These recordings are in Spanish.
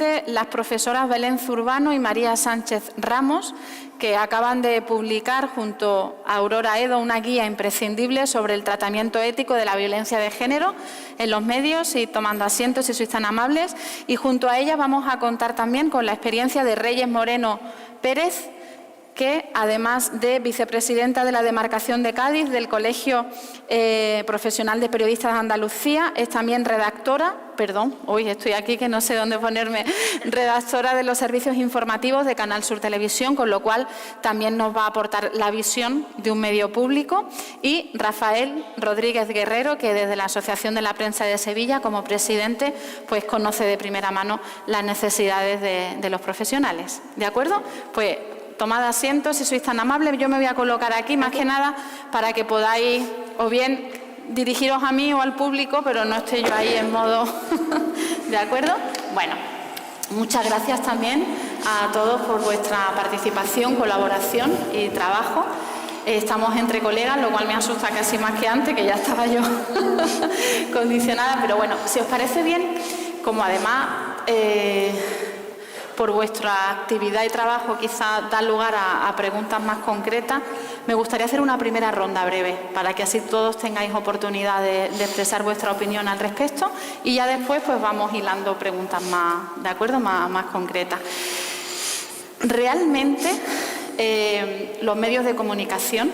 precisamente las profesoras Belén Zurbano y María Sánchez Ramos, que acaban de publicar junto a Aurora Edo una guía imprescindible sobre el tratamiento ético de la violencia de género en los medios. Y tomando asiento, si sois tan amables. Y junto a ella vamos a contar también con la experiencia de Reyes Moreno Pérez, que además de vicepresidenta de la demarcación de Cádiz del Colegio Profesional de Periodistas de Andalucía, es también redactora, hoy estoy aquí que no sé dónde ponerme, redactora de los servicios informativos de Canal Sur Televisión, con lo cual también nos va a aportar la visión de un medio público. Y Rafael Rodríguez Guerrero, que desde la Asociación de la Prensa de Sevilla, como presidente, pues conoce de primera mano las necesidades de los profesionales. ¿De acuerdo? Pues tomad asiento, si sois tan amables. Yo me voy a colocar aquí, más que nada, para que podáis o bien dirigiros a mí o al público, pero no estoy yo ahí en modo... ¿De acuerdo? Bueno, muchas gracias también a todos por vuestra participación, colaboración y trabajo. Estamos entre colegas, lo cual me asusta casi más que antes, que ya estaba yo condicionada. Pero bueno, si os parece bien, como además... por vuestra actividad y trabajo quizá da lugar a preguntas más concretas, me gustaría hacer una primera ronda breve para que así todos tengáis oportunidad de expresar vuestra opinión al respecto, y ya después pues vamos hilando preguntas más, ¿de acuerdo?, más concretas. ¿Realmente los medios de comunicación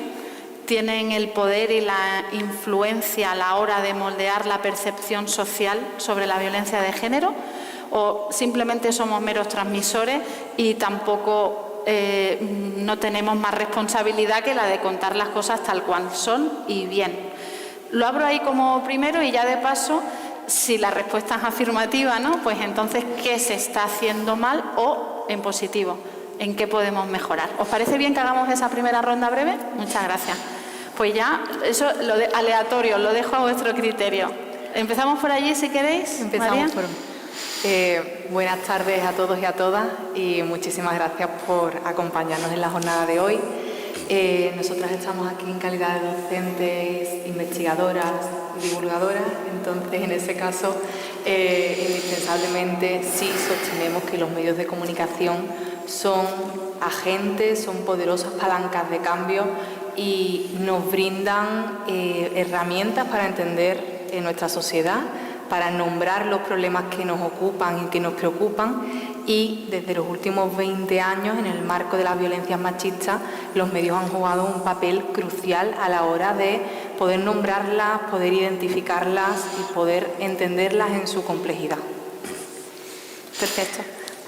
tienen el poder y la influencia a la hora de moldear la percepción social sobre la violencia de género? ¿O simplemente somos meros transmisores y tampoco no tenemos más responsabilidad que la de contar las cosas tal cual son y bien? Lo abro ahí como primero, y ya de paso, si la respuesta es afirmativa, ¿no?, pues entonces, ¿qué se está haciendo mal o en positivo? ¿En qué podemos mejorar? ¿Os parece bien que hagamos esa primera ronda breve? Muchas gracias. Pues ya, eso aleatorio, lo dejo a vuestro criterio. ¿Empezamos por allí, si queréis? Empezamos por... buenas tardes a todos y a todas, y muchísimas gracias por acompañarnos en la jornada de hoy. Nosotras estamos aquí en calidad de docentes, investigadoras, divulgadoras. Entonces, en ese caso, indispensablemente sí sostenemos que los medios de comunicación son agentes, son poderosas palancas de cambio y nos brindan herramientas para entender nuestra sociedad, para nombrar los problemas que nos ocupan y que nos preocupan. Y desde los últimos 20 años, en el marco de las violencias machistas, los medios han jugado un papel crucial a la hora de poder nombrarlas, poder identificarlas y poder entenderlas en su complejidad. Perfecto.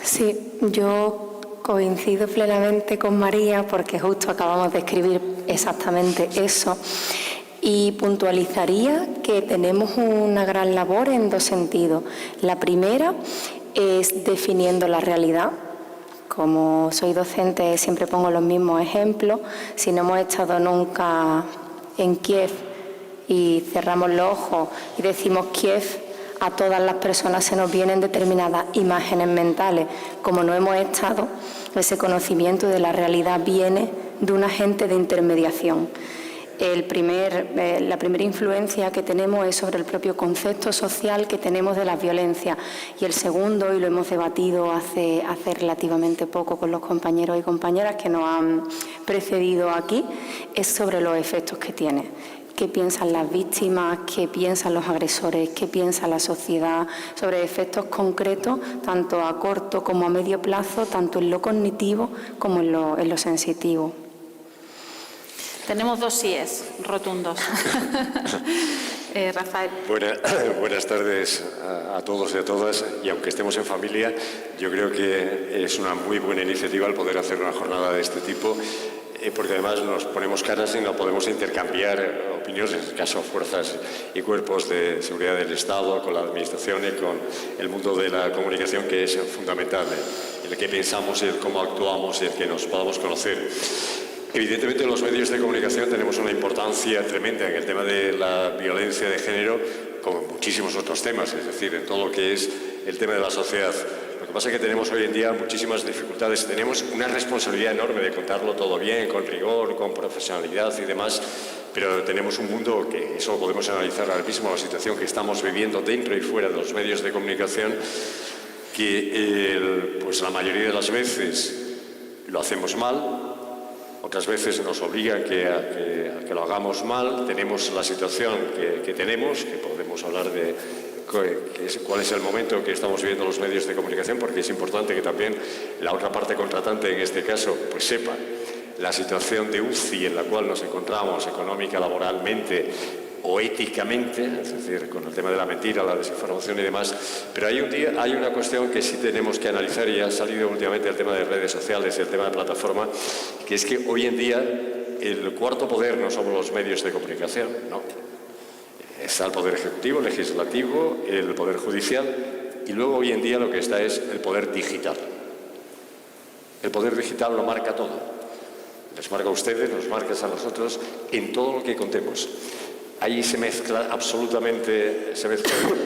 Sí, yo coincido plenamente con María, porque justo acabamos de escribir exactamente eso. Y puntualizaría que tenemos una gran labor en dos sentidos. La primera es definiendo la realidad. Como soy docente, siempre pongo los mismos ejemplos. Si no hemos estado nunca en Kiev y cerramos los ojos y decimos Kiev, a todas las personas se nos vienen determinadas imágenes mentales. Como no hemos estado, ese conocimiento de la realidad viene de un agente de intermediación. La primera influencia que tenemos es sobre el propio concepto social que tenemos de las violencias, y el segundo, y lo hemos debatido hace relativamente poco con los compañeros y compañeras que nos han precedido aquí, es sobre los efectos que tiene. ¿Qué piensan las víctimas? ¿Qué piensan los agresores? ¿Qué piensa la sociedad? Sobre efectos concretos, tanto a corto como a medio plazo, tanto en lo cognitivo como en lo sensitivo. Tenemos dos síes rotundos. Rafael. Buenas tardes a todos y a todas. Y aunque estemos en familia, yo creo que es una muy buena iniciativa el poder hacer una jornada de este tipo, porque además nos ponemos caras y no podemos intercambiar opiniones, en este caso fuerzas y cuerpos de seguridad del Estado, con la Administración y con el mundo de la comunicación, que es fundamental, en el que pensamos, el cómo actuamos y el que nos podamos conocer. Evidentemente, los medios de comunicación tenemos una importancia tremenda en el tema de la violencia de género, como en muchísimos otros temas, es decir, en todo lo que es el tema de la sociedad. Lo que pasa es que tenemos hoy en día muchísimas dificultades. Tenemos una responsabilidad enorme de contarlo todo bien, con rigor, con profesionalidad y demás, pero tenemos un mundo que, eso lo podemos analizar ahora mismo, la situación que estamos viviendo dentro y fuera de los medios de comunicación, que pues la mayoría de las veces lo hacemos mal, otras veces nos obligan a que lo hagamos mal, tenemos la situación que tenemos, que podemos hablar de cuál es el momento que estamos viviendo los medios de comunicación, porque es importante que también la otra parte contratante, en este caso, pues sepa la situación de UCI en la cual nos encontramos económica, laboralmente o éticamente, es decir, con el tema de la mentira, la desinformación y demás. Pero hay una cuestión que sí tenemos que analizar, y ha salido últimamente el tema de redes sociales y el tema de plataforma, que es que hoy en día el cuarto poder no somos los medios de comunicación, ¿no? Está el poder ejecutivo, el legislativo, el poder judicial, y luego hoy en día lo que está es el poder digital. El poder digital lo marca todo. Les marca a ustedes, nos marca a nosotros en todo lo que contemos. Ahí se mezcla absolutamente,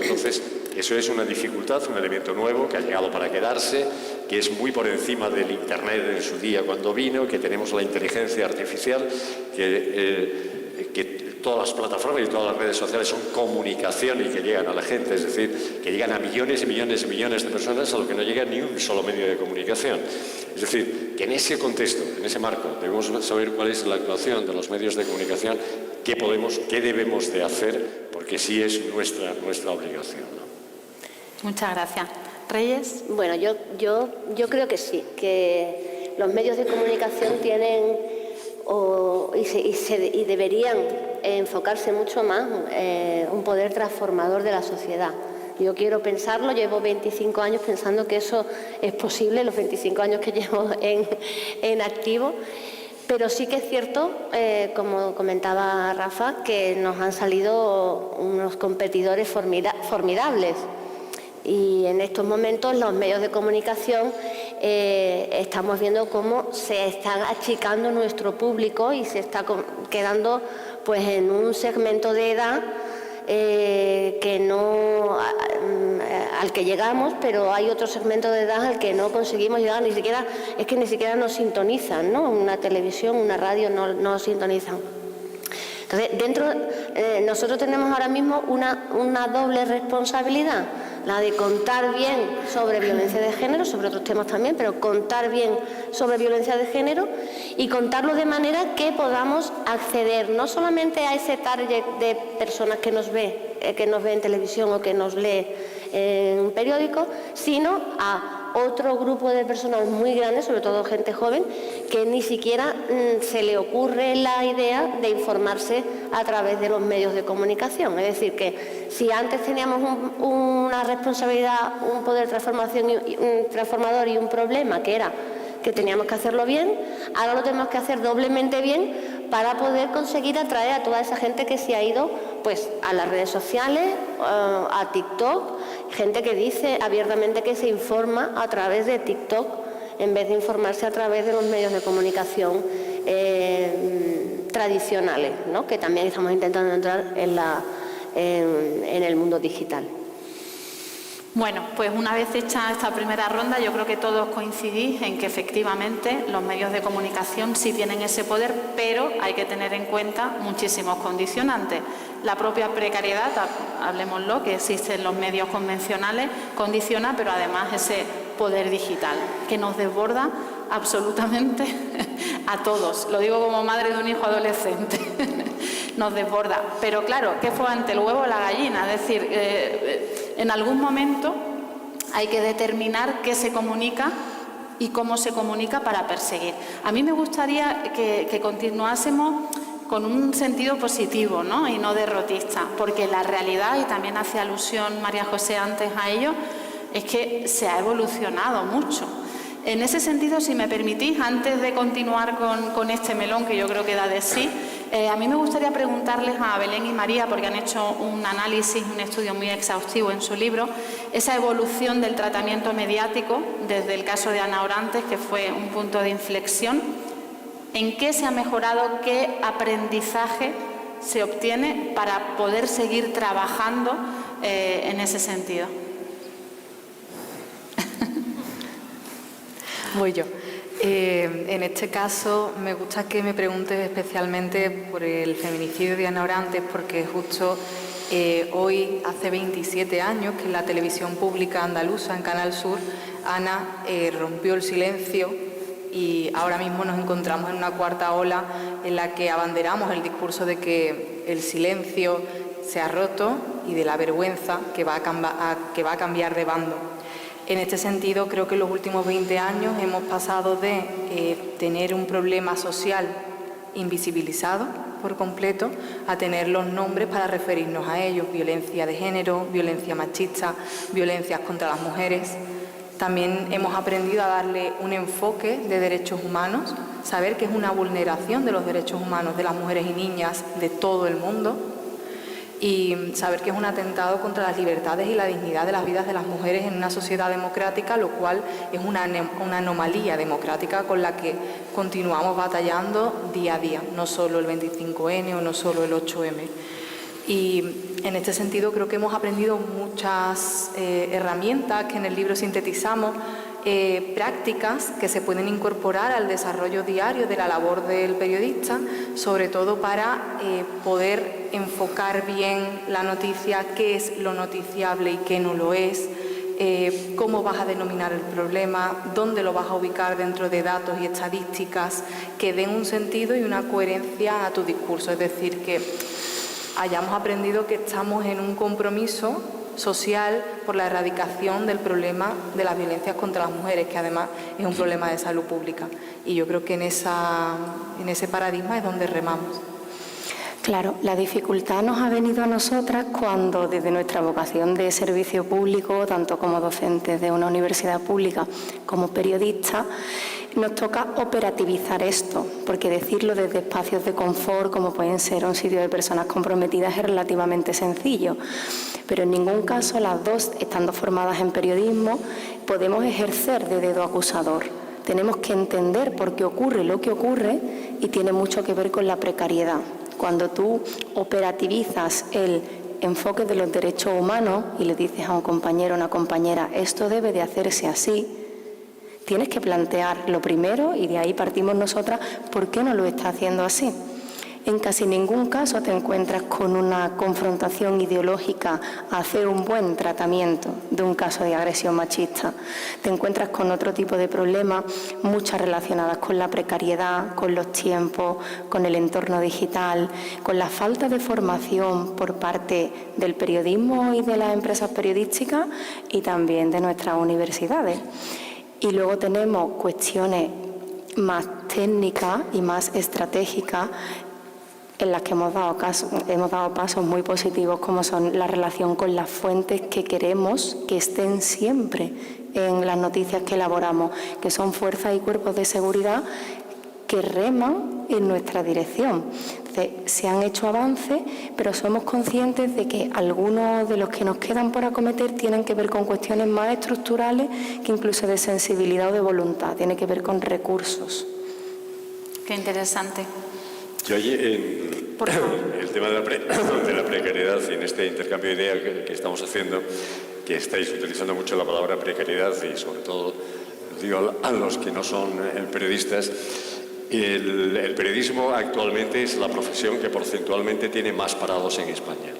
entonces eso es una dificultad, un elemento nuevo que ha llegado para quedarse, que es muy por encima del Internet en su día cuando vino, que tenemos la inteligencia artificial, que todas las plataformas y todas las redes sociales son comunicación y que llegan a la gente, es decir, que llegan a millones y millones y millones de personas a lo que no llega ni un solo medio de comunicación. Es decir, que en ese contexto, en ese marco, debemos saber cuál es la actuación de los medios de comunicación, qué debemos de hacer, porque sí es nuestra obligación, ¿no? Muchas gracias. ¿Reyes? Bueno, yo creo que sí, que los medios de comunicación tienen y deberían enfocarse mucho más un poder transformador de la sociedad. Yo quiero pensarlo, llevo 25 años pensando que eso es posible, los 25 años que llevo en activo, pero sí que es cierto, como comentaba Rafa, que nos han salido unos competidores formidables. Y en estos momentos los medios de comunicación estamos viendo cómo se están achicando nuestro público y se está quedando pues en un segmento de edad que no al que llegamos, pero hay otro segmento de edad al que no conseguimos llegar, ni siquiera nos sintonizan, ¿no? Una televisión, una radio no sintonizan. Entonces, nosotros tenemos ahora mismo una doble responsabilidad, la de contar bien sobre violencia de género, sobre otros temas también, pero contar bien sobre violencia de género y contarlo de manera que podamos acceder no solamente a ese target de personas que nos ve en televisión o que nos lee en un periódico, sino a otro grupo de personas muy grandes, sobre todo gente joven, que ni siquiera se le ocurre la idea de informarse a través de los medios de comunicación. Es decir, que si antes teníamos una responsabilidad, un poder transformador y un problema, que era que teníamos que hacerlo bien, ahora lo tenemos que hacer doblemente bien para poder conseguir atraer a toda esa gente que se ha ido pues a las redes sociales, a TikTok, gente que dice abiertamente que se informa a través de TikTok en vez de informarse a través de los medios de comunicación tradicionales, ¿no? Que también estamos intentando entrar en el mundo digital. Bueno, pues una vez hecha esta primera ronda, yo creo que todos coincidís en que efectivamente los medios de comunicación sí tienen ese poder, pero hay que tener en cuenta muchísimos condicionantes. La propia precariedad, hablemoslo, que existe en los medios convencionales, condiciona, pero además ese poder digital que nos desborda absolutamente a todos. Lo digo como madre de un hijo adolescente. Nos desborda. Pero claro, ¿qué fue antes, el huevo o la gallina? Es decir, en algún momento hay que determinar qué se comunica y cómo se comunica para perseguir. A mí me gustaría que continuásemos con un sentido positivo, ¿no? Y no derrotista, porque la realidad, y también hace alusión María José antes a ello, es que se ha evolucionado mucho. En ese sentido, si me permitís, antes de continuar con este melón que yo creo que da de sí, a mí me gustaría preguntarles a Belén y María, porque han hecho un análisis, un estudio muy exhaustivo en su libro, esa evolución del tratamiento mediático desde el caso de Ana Orantes, que fue un punto de inflexión. ¿En qué se ha mejorado? ¿Qué aprendizaje se obtiene para poder seguir trabajando en ese sentido? Voy yo. En este caso me gusta que me preguntes especialmente por el feminicidio de Ana Orantes, porque justo Hoy, hace 27 años, que en la televisión pública andaluza, en Canal Sur, Ana rompió el silencio y ahora mismo nos encontramos en una cuarta ola en la que abanderamos el discurso de que el silencio se ha roto y de la vergüenza que va a cambiar de bando. En este sentido, creo que en los últimos 20 años hemos pasado de tener un problema social invisibilizado por completo a tener los nombres para referirnos a ellos: violencia de género, violencia machista, violencias contra las mujeres. También hemos aprendido a darle un enfoque de derechos humanos, saber que es una vulneración de los derechos humanos de las mujeres y niñas de todo el mundo, y saber que es un atentado contra las libertades y la dignidad de las vidas de las mujeres en una sociedad democrática, lo cual es una anomalía democrática con la que continuamos batallando día a día, no solo el 25N o no solo el 8M. Y en este sentido creo que hemos aprendido muchas herramientas que en el libro sintetizamos, prácticas que se pueden incorporar al desarrollo diario de la labor del periodista, sobre todo para poder enfocar bien la noticia, qué es lo noticiable y qué no lo es, cómo vas a denominar el problema, dónde lo vas a ubicar dentro de datos y estadísticas que den un sentido y una coherencia a tu discurso. Es decir, que hayamos aprendido que estamos en un compromiso social por la erradicación del problema de las violencias contra las mujeres, que además es un problema de salud pública. Y yo creo que en ese paradigma es donde remamos. Claro, la dificultad nos ha venido a nosotras cuando desde nuestra vocación de servicio público, tanto como docentes de una universidad pública como periodistas, nos toca operativizar esto, porque decirlo desde espacios de confort, como pueden ser un sitio de personas comprometidas, es relativamente sencillo. Pero en ningún caso las dos, estando formadas en periodismo, podemos ejercer de dedo acusador. Tenemos que entender por qué ocurre lo que ocurre y tiene mucho que ver con la precariedad. Cuando tú operativizas el enfoque de los derechos humanos y le dices a un compañero o una compañera, esto debe de hacerse así, tienes que plantear lo primero, y de ahí partimos nosotras, ¿por qué no lo está haciendo así? En casi ningún caso te encuentras con una confrontación ideológica a hacer un buen tratamiento de un caso de agresión machista. Te encuentras con otro tipo de problemas, muchas relacionadas con la precariedad, con los tiempos, con el entorno digital, con la falta de formación por parte del periodismo y de las empresas periodísticas y también de nuestras universidades. Y luego tenemos cuestiones más técnicas y más estratégicas en las que hemos dado pasos muy positivos, como son la relación con las fuentes que queremos que estén siempre en las noticias que elaboramos, que son fuerzas y cuerpos de seguridad que reman en nuestra dirección. Entonces, se han hecho avances, pero somos conscientes de que algunos de los que nos quedan por acometer tienen que ver con cuestiones más estructurales que incluso de sensibilidad o de voluntad, tiene que ver con recursos. Qué interesante. Yo allí, en el tema de la precariedad y en este intercambio de ideas que estamos haciendo, que estáis utilizando mucho la palabra precariedad y sobre todo digo a los que no son periodistas, el periodismo actualmente es la profesión que porcentualmente tiene más parados en España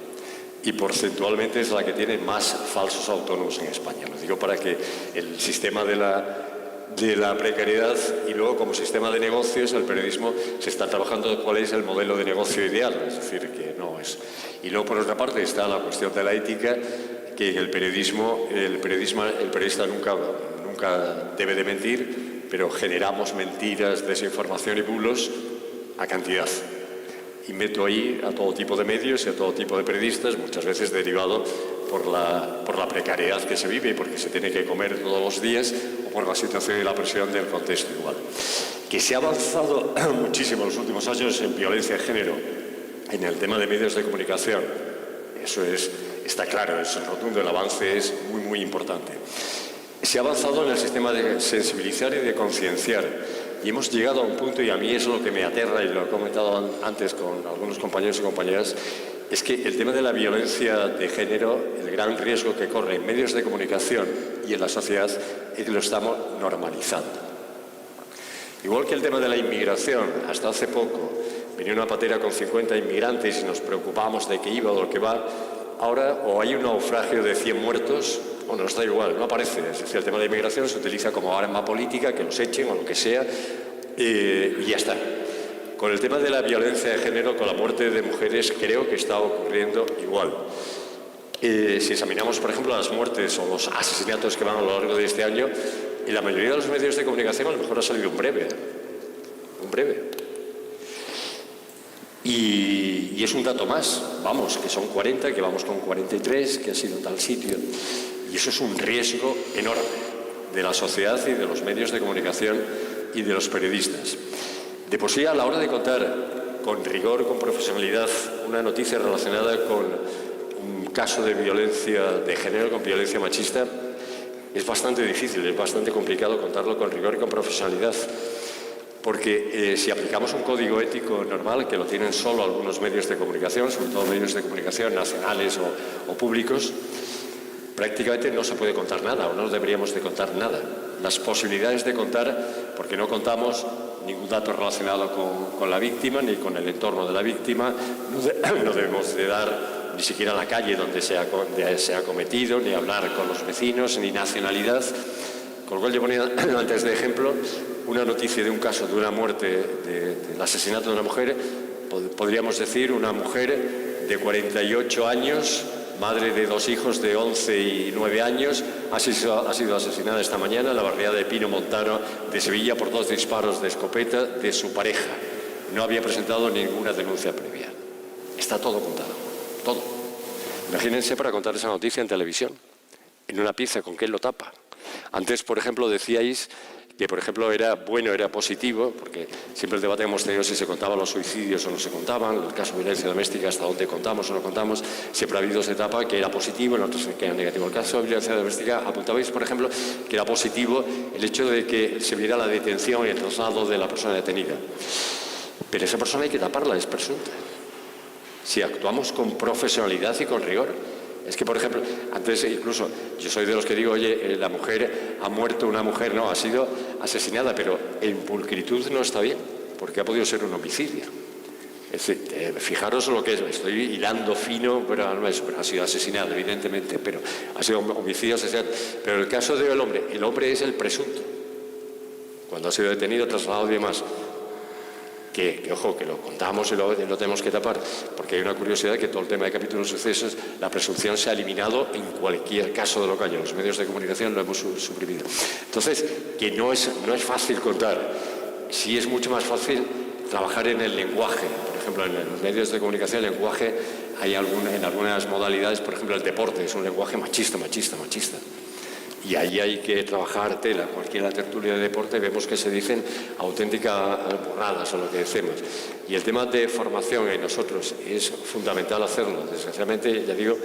y porcentualmente es la que tiene más falsos autónomos en España. Lo digo para que el sistema de la precariedad y luego como sistema de negocios, el periodismo se está trabajando cuál es el modelo de negocio ideal, es decir, que no es. Y luego por otra parte está la cuestión de la ética, que el periodista nunca debe de mentir, pero generamos mentiras, desinformación y bulos a cantidad. Y meto ahí a todo tipo de medios y a todo tipo de periodistas, muchas veces derivado por la precariedad que se vive y porque se tiene que comer todos los días o por la situación y la presión del contexto igual. Que se ha avanzado muchísimo en los últimos años en violencia de género, en el tema de medios de comunicación, eso está claro, es rotundo, el avance es muy, muy importante. Se ha avanzado en el sistema de sensibilizar y de concienciar. Y hemos llegado a un punto, y a mí es lo que me aterra, y lo he comentado antes con algunos compañeros y compañeras, es que el tema de la violencia de género, el gran riesgo que corre en medios de comunicación y en la sociedad, es que lo estamos normalizando. Igual que el tema de la inmigración, hasta hace poco venía una patera con 50 inmigrantes y nos preocupábamos de qué iba o de lo que va. Ahora o hay un naufragio de 100 muertos o nos da igual, no aparece. Es decir, el tema de la inmigración se utiliza como arma política, que los echen o lo que sea, y ya está. Con el tema de la violencia de género, con la muerte de mujeres, creo que está ocurriendo igual. Si examinamos, por ejemplo, las muertes o los asesinatos que van a lo largo de este año, en la mayoría de los medios de comunicación a lo mejor ha salido un breve. Y es un dato más, vamos, que son 40, que vamos con 43, que ha sido tal sitio. Y eso es un riesgo enorme de la sociedad y de los medios de comunicación y de los periodistas. De por sí, a la hora de contar con rigor, con profesionalidad, una noticia relacionada con un caso de violencia de género, con violencia machista, es bastante difícil, es bastante complicado contarlo con rigor y con profesionalidad. Porque si aplicamos un código ético normal, que lo tienen solo algunos medios de comunicación, sobre todo medios de comunicación nacionales o públicos, prácticamente no se puede contar nada, o no deberíamos de contar nada. Las posibilidades de contar, porque no contamos ningún dato relacionado con la víctima, ni con el entorno de la víctima, no debemos de dar ni siquiera la calle donde se ha cometido, ni hablar con los vecinos, ni nacionalidad. Con lo cual yo ponía antes de ejemplo una noticia de un caso de una muerte, del asesinato de una mujer, podríamos decir una mujer de 48 años, madre de 2 hijos de 11 y 9 años, ha sido asesinada esta mañana en la barriada de Pino Montano de Sevilla por 2 disparos de escopeta de su pareja. No había presentado ninguna denuncia previa. Está todo contado, todo. Imagínense para contar esa noticia en televisión, en una pieza, ¿con qué lo tapa? Antes, por ejemplo, decíais que, por ejemplo, era positivo, porque siempre el debate que hemos tenido si se contaban los suicidios o no se contaban, el caso de violencia doméstica, hasta dónde contamos o no contamos, siempre ha habido esa etapa que era positivo, en otros que era negativo. El caso de violencia doméstica, apuntabais, por ejemplo, que era positivo el hecho de que se viera la detención y el traslado de la persona detenida. Pero esa persona hay que taparla, es presunta. Si actuamos con profesionalidad y con rigor. Es que, por ejemplo, antes incluso, yo soy de los que digo, oye, la mujer ha muerto, una mujer no, ha sido asesinada, pero en pulcritud no está bien, porque ha podido ser un homicidio. Es decir, fijaros lo que es, estoy hilando fino, pero ha sido asesinado, evidentemente, pero ha sido un homicidio, asesinado. Pero en el caso del hombre, el hombre es el presunto. Cuando ha sido detenido, trasladado y demás. Que ojo, que lo contamos y lo tenemos que tapar, porque hay una curiosidad que todo el tema de capítulos sucesos, la presunción se ha eliminado en cualquier caso de lo que haya. Los medios de comunicación lo hemos suprimido. Entonces, que no es fácil contar. Sí es mucho más fácil trabajar en el lenguaje. Por ejemplo, en los medios de comunicación el lenguaje hay en algunas modalidades, por ejemplo, el deporte es un lenguaje machista. Y ahí hay que trabajar tela. Cualquier tertulia de deporte vemos que se dicen auténticas burradas o lo que decimos. Y el tema de formación en nosotros es fundamental hacerlo. Desgraciadamente, ya digo,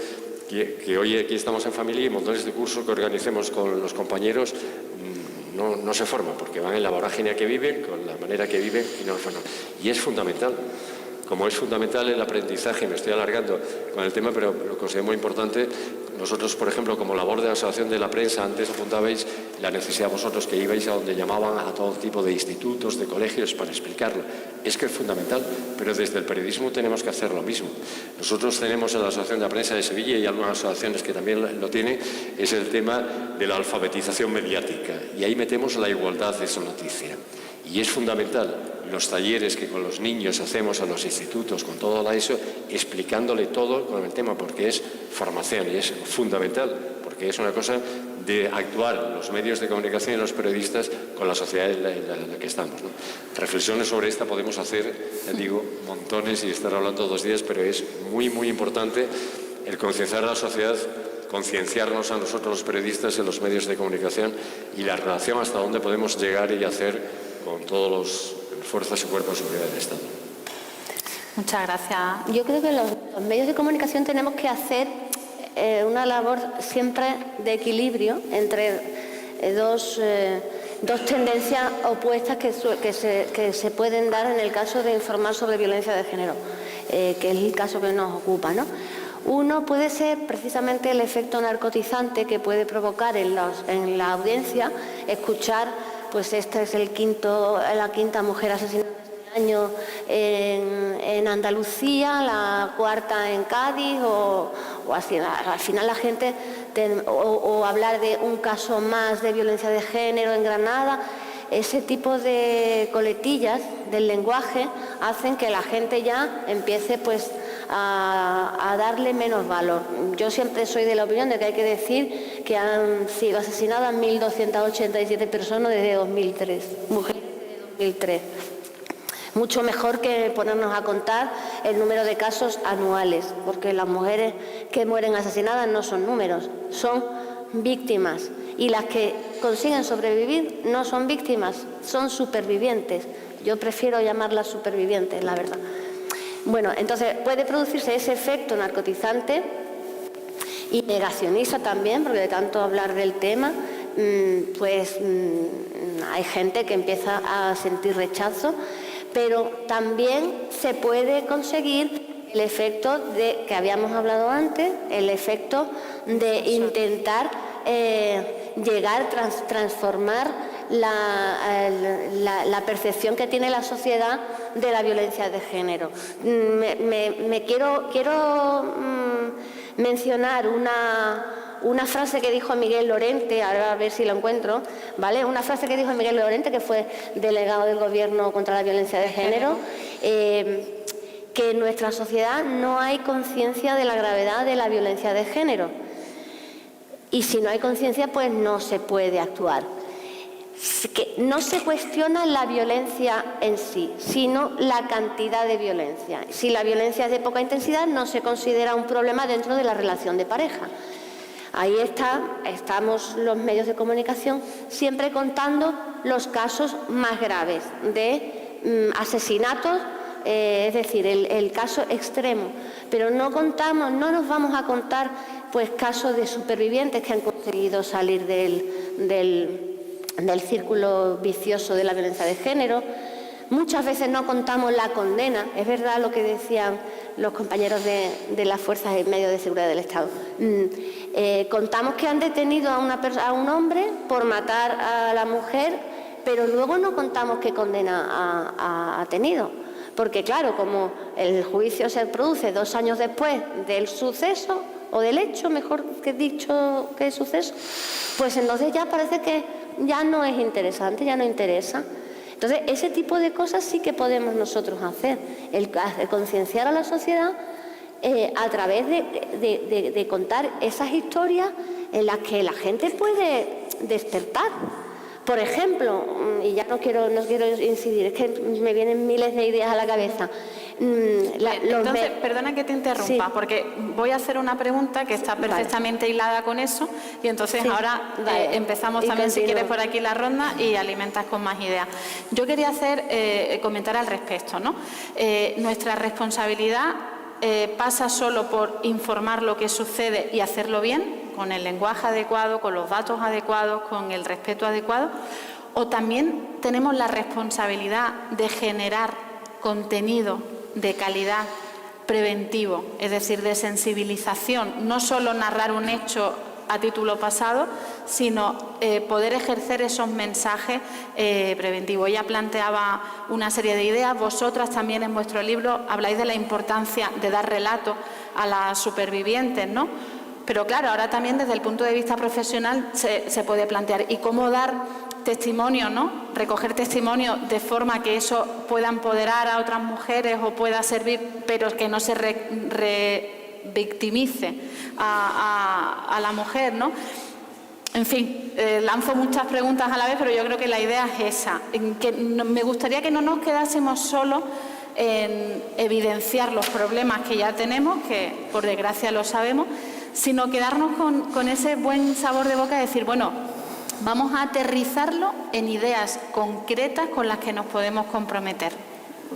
que hoy aquí estamos en familia y montones de cursos que organicemos con los compañeros no se forman, porque van en la vorágine que viven, con la manera que viven y no forman. Y es fundamental. Como es fundamental el aprendizaje, me estoy alargando con el tema, pero lo considero muy importante. Nosotros, por ejemplo, como labor de la Asociación de la Prensa, antes apuntabais la necesidad vosotros que ibais a donde llamaban a todo tipo de institutos, de colegios, para explicarlo. Es que es fundamental, pero desde el periodismo tenemos que hacer lo mismo. Nosotros tenemos en la Asociación de la Prensa de Sevilla y algunas asociaciones que también lo tienen, es el tema de la alfabetización mediática. Y ahí metemos la igualdad de esa noticia. Y es fundamental los talleres que con los niños hacemos a los institutos, con todo eso, explicándole todo con el tema, porque es formación y es fundamental, porque es una cosa de actuar los medios de comunicación y los periodistas con la sociedad en la que estamos, ¿no? Reflexiones sobre esta podemos hacer, ya digo, montones y estar hablando 2 días, pero es muy, muy importante el concienciar a la sociedad, concienciarnos a nosotros los periodistas en los medios de comunicación y la relación hasta dónde podemos llegar y hacer con todos los fuerzas y cuerpos de seguridad del Estado. Muchas gracias. Yo creo que los medios de comunicación tenemos que hacer una labor siempre de equilibrio entre dos tendencias opuestas que se pueden dar en el caso de informar sobre violencia de género, que es el caso que nos ocupa, ¿no? Uno puede ser precisamente el efecto narcotizante que puede provocar en la audiencia escuchar, pues esta es la quinta mujer asesinada año en Andalucía, la cuarta en Cádiz o así. Al final la gente, o hablar de un caso más de violencia de género en Granada, ese tipo de coletillas del lenguaje hacen que la gente ya empiece pues a darle menos valor. Yo siempre soy de la opinión de que hay que decir que han sido asesinadas 1.287 personas desde 2003, mujeres desde 2003. Mucho mejor que ponernos a contar el número de casos anuales, porque las mujeres que mueren asesinadas no son números, son víctimas. Y las que consiguen sobrevivir no son víctimas, son supervivientes. Yo prefiero llamarlas supervivientes, la verdad. Bueno, entonces puede producirse ese efecto narcotizante y negacionista también, porque de tanto hablar del tema, hay gente que empieza a sentir rechazo, pero también se puede conseguir el efecto que habíamos hablado antes, el efecto de intentar llegar a transformar la percepción que tiene la sociedad de la violencia de género. Quiero mencionar una frase que dijo Miguel Lorente, ahora a ver si lo encuentro, ¿vale? Una frase que dijo Miguel Lorente, que fue delegado del Gobierno contra la violencia de género, que en nuestra sociedad no hay conciencia de la gravedad de la violencia de género. Y si no hay conciencia, pues no se puede actuar. Que no se cuestiona la violencia en sí, sino la cantidad de violencia. Si la violencia es de poca intensidad, no se considera un problema dentro de la relación de pareja. Ahí estamos los medios de comunicación siempre contando los casos más graves de asesinatos, es decir, el caso extremo. Pero no nos vamos a contar pues casos de supervivientes que han conseguido salir del círculo vicioso de la violencia de género. Muchas veces no contamos la condena. Es verdad lo que decían los compañeros de las fuerzas y medios de seguridad del Estado. Contamos que han detenido a un hombre por matar a la mujer, pero luego no contamos qué condena ha tenido. Porque claro, como el juicio se produce 2 años después del suceso, o del hecho, mejor que dicho que suceso, pues entonces ya parece que ya no es interesante, ya no interesa. Entonces, ese tipo de cosas sí que podemos nosotros hacer, el concienciar a la sociedad a través de contar esas historias en las que la gente puede despertar. Por ejemplo, y ya no quiero incidir, es que me vienen miles de ideas a la cabeza. Entonces, perdona que te interrumpa, sí, porque voy a hacer una pregunta que está perfectamente hilada con eso, y entonces ahora empezamos también, si quieres, por aquí la ronda y alimentas con más ideas. Yo quería comentar al respecto, ¿no? Nuestra responsabilidad pasa solo por informar lo que sucede y hacerlo bien, con el lenguaje adecuado, con los datos adecuados, con el respeto adecuado, o también tenemos la responsabilidad de generar contenido de calidad preventivo, es decir, de sensibilización, no solo narrar un hecho a título pasado, sino poder ejercer esos mensajes preventivos. Ella planteaba una serie de ideas, vosotras también en vuestro libro habláis de la importancia de dar relato a las supervivientes, ¿no? Pero claro, ahora también desde el punto de vista profesional se puede plantear, ¿y cómo dar testimonio, ¿no? Recoger testimonio de forma que eso pueda empoderar a otras mujeres o pueda servir, pero que no se revictimice a la mujer, ¿no? En fin, lanzo muchas preguntas a la vez, pero yo creo que la idea es esa. Me gustaría que no nos quedásemos solo en evidenciar los problemas que ya tenemos, que por desgracia lo sabemos, sino quedarnos con ese buen sabor de boca de decir, bueno, vamos a aterrizarlo en ideas concretas con las que nos podemos comprometer.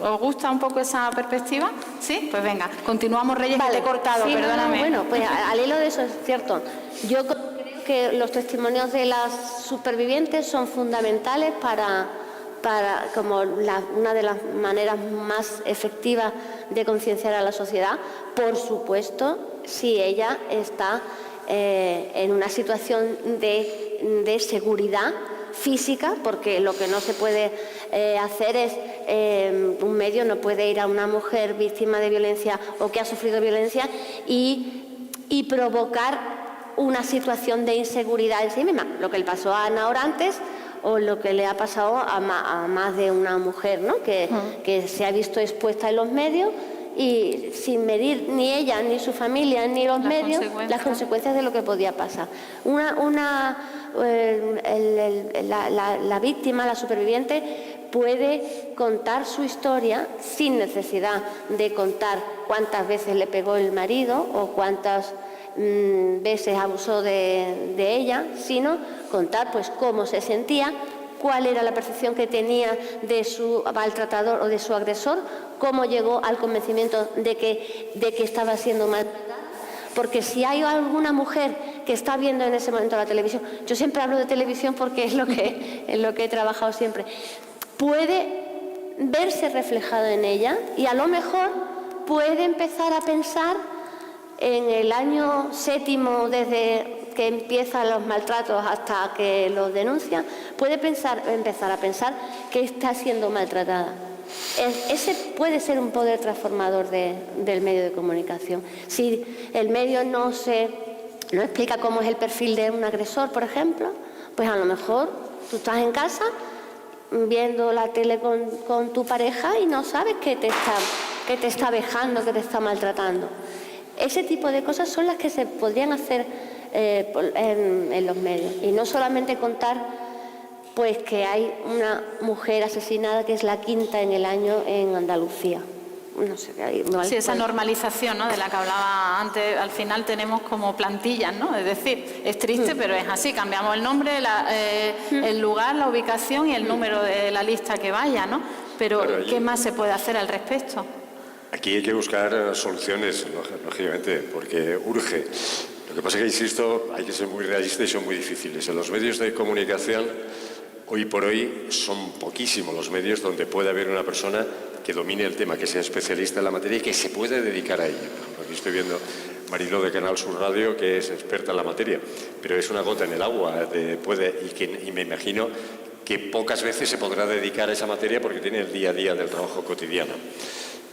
¿Os gusta un poco esa perspectiva? ¿Sí? Pues venga, continuamos, Reyes, que te he cortado, sí, perdóname. Bueno, pues al hilo de eso es cierto. Yo creo que los testimonios de las supervivientes son fundamentales para como una de las maneras más efectivas de concienciar a la sociedad. Por supuesto, si ella está en una situación de seguridad física, porque lo que no se puede hacer es, un medio no puede ir a una mujer víctima de violencia o que ha sufrido violencia y provocar una situación de inseguridad en sí misma, lo que le pasó a Ana Orantes o lo que le ha pasado a más de una mujer, ¿no? que se ha visto expuesta en los medios y sin medir ni ella, ni su familia, ni los medios las consecuencias de lo que podía pasar. La víctima, la superviviente, puede contar su historia sin necesidad de contar cuántas veces le pegó el marido o cuántas veces abusó de ella, sino contar pues cómo se sentía, cuál era la percepción que tenía de su maltratador o de su agresor, cómo llegó al convencimiento de que estaba siendo maltratada. Porque si hay alguna mujer que está viendo en ese momento la televisión, yo siempre hablo de televisión porque es lo que he trabajado siempre, puede verse reflejado en ella y a lo mejor puede empezar a pensar en el año 7º, desde que empiezan los maltratos hasta que los denuncian, puede empezar a pensar que está siendo maltratada. Ese puede ser un poder transformador del medio de comunicación. Si el medio no explica cómo es el perfil de un agresor, por ejemplo, pues a lo mejor tú estás en casa viendo la tele con tu pareja y no sabes que te está vejando, que te está maltratando. Ese tipo de cosas son las que se podrían hacer en los medios. Y no solamente contar pues que hay una mujer asesinada que es la 5ª en el año en Andalucía. No sé, sí, esa normalización, ¿no?, de la que hablaba antes, al final tenemos como plantillas, ¿no? Es decir, es triste, pero es así, cambiamos el nombre, el lugar, la ubicación y el número de la lista que vaya, ¿no? Pero claro, ¿qué más se puede hacer al respecto? Aquí hay que buscar soluciones, lógicamente, porque urge. Lo que pasa es que, insisto, hay que ser muy realistas y son muy difíciles. En los medios de comunicación, hoy por hoy, son poquísimos los medios donde puede haber una persona que domine el tema, que sea especialista en la materia y que se puede dedicar a ello. Aquí estoy viendo Mariló de Canal Sur Radio, que es experta en la materia, pero es una gota en el agua, y me imagino que pocas veces se podrá dedicar a esa materia porque tiene el día a día del trabajo cotidiano.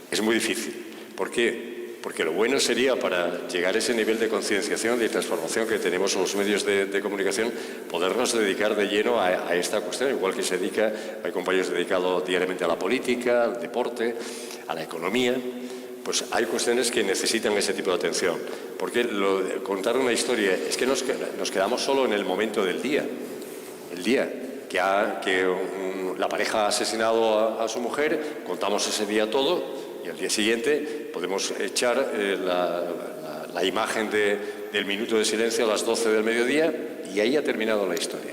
Es muy difícil. ¿Por qué? Porque lo bueno sería, para llegar a ese nivel de concienciación y de transformación que tenemos en los medios de comunicación, podernos dedicar de lleno a esta cuestión, igual que hay compañeros dedicados diariamente a la política, al deporte, a la economía. Pues hay cuestiones que necesitan ese tipo de atención. Porque contar una historia es que nos quedamos solo en el momento del día. El día que la pareja ha asesinado a su mujer, contamos ese día todo. Y al día siguiente podemos echar la imagen del minuto de silencio a las 12 del mediodía y ahí ha terminado la historia.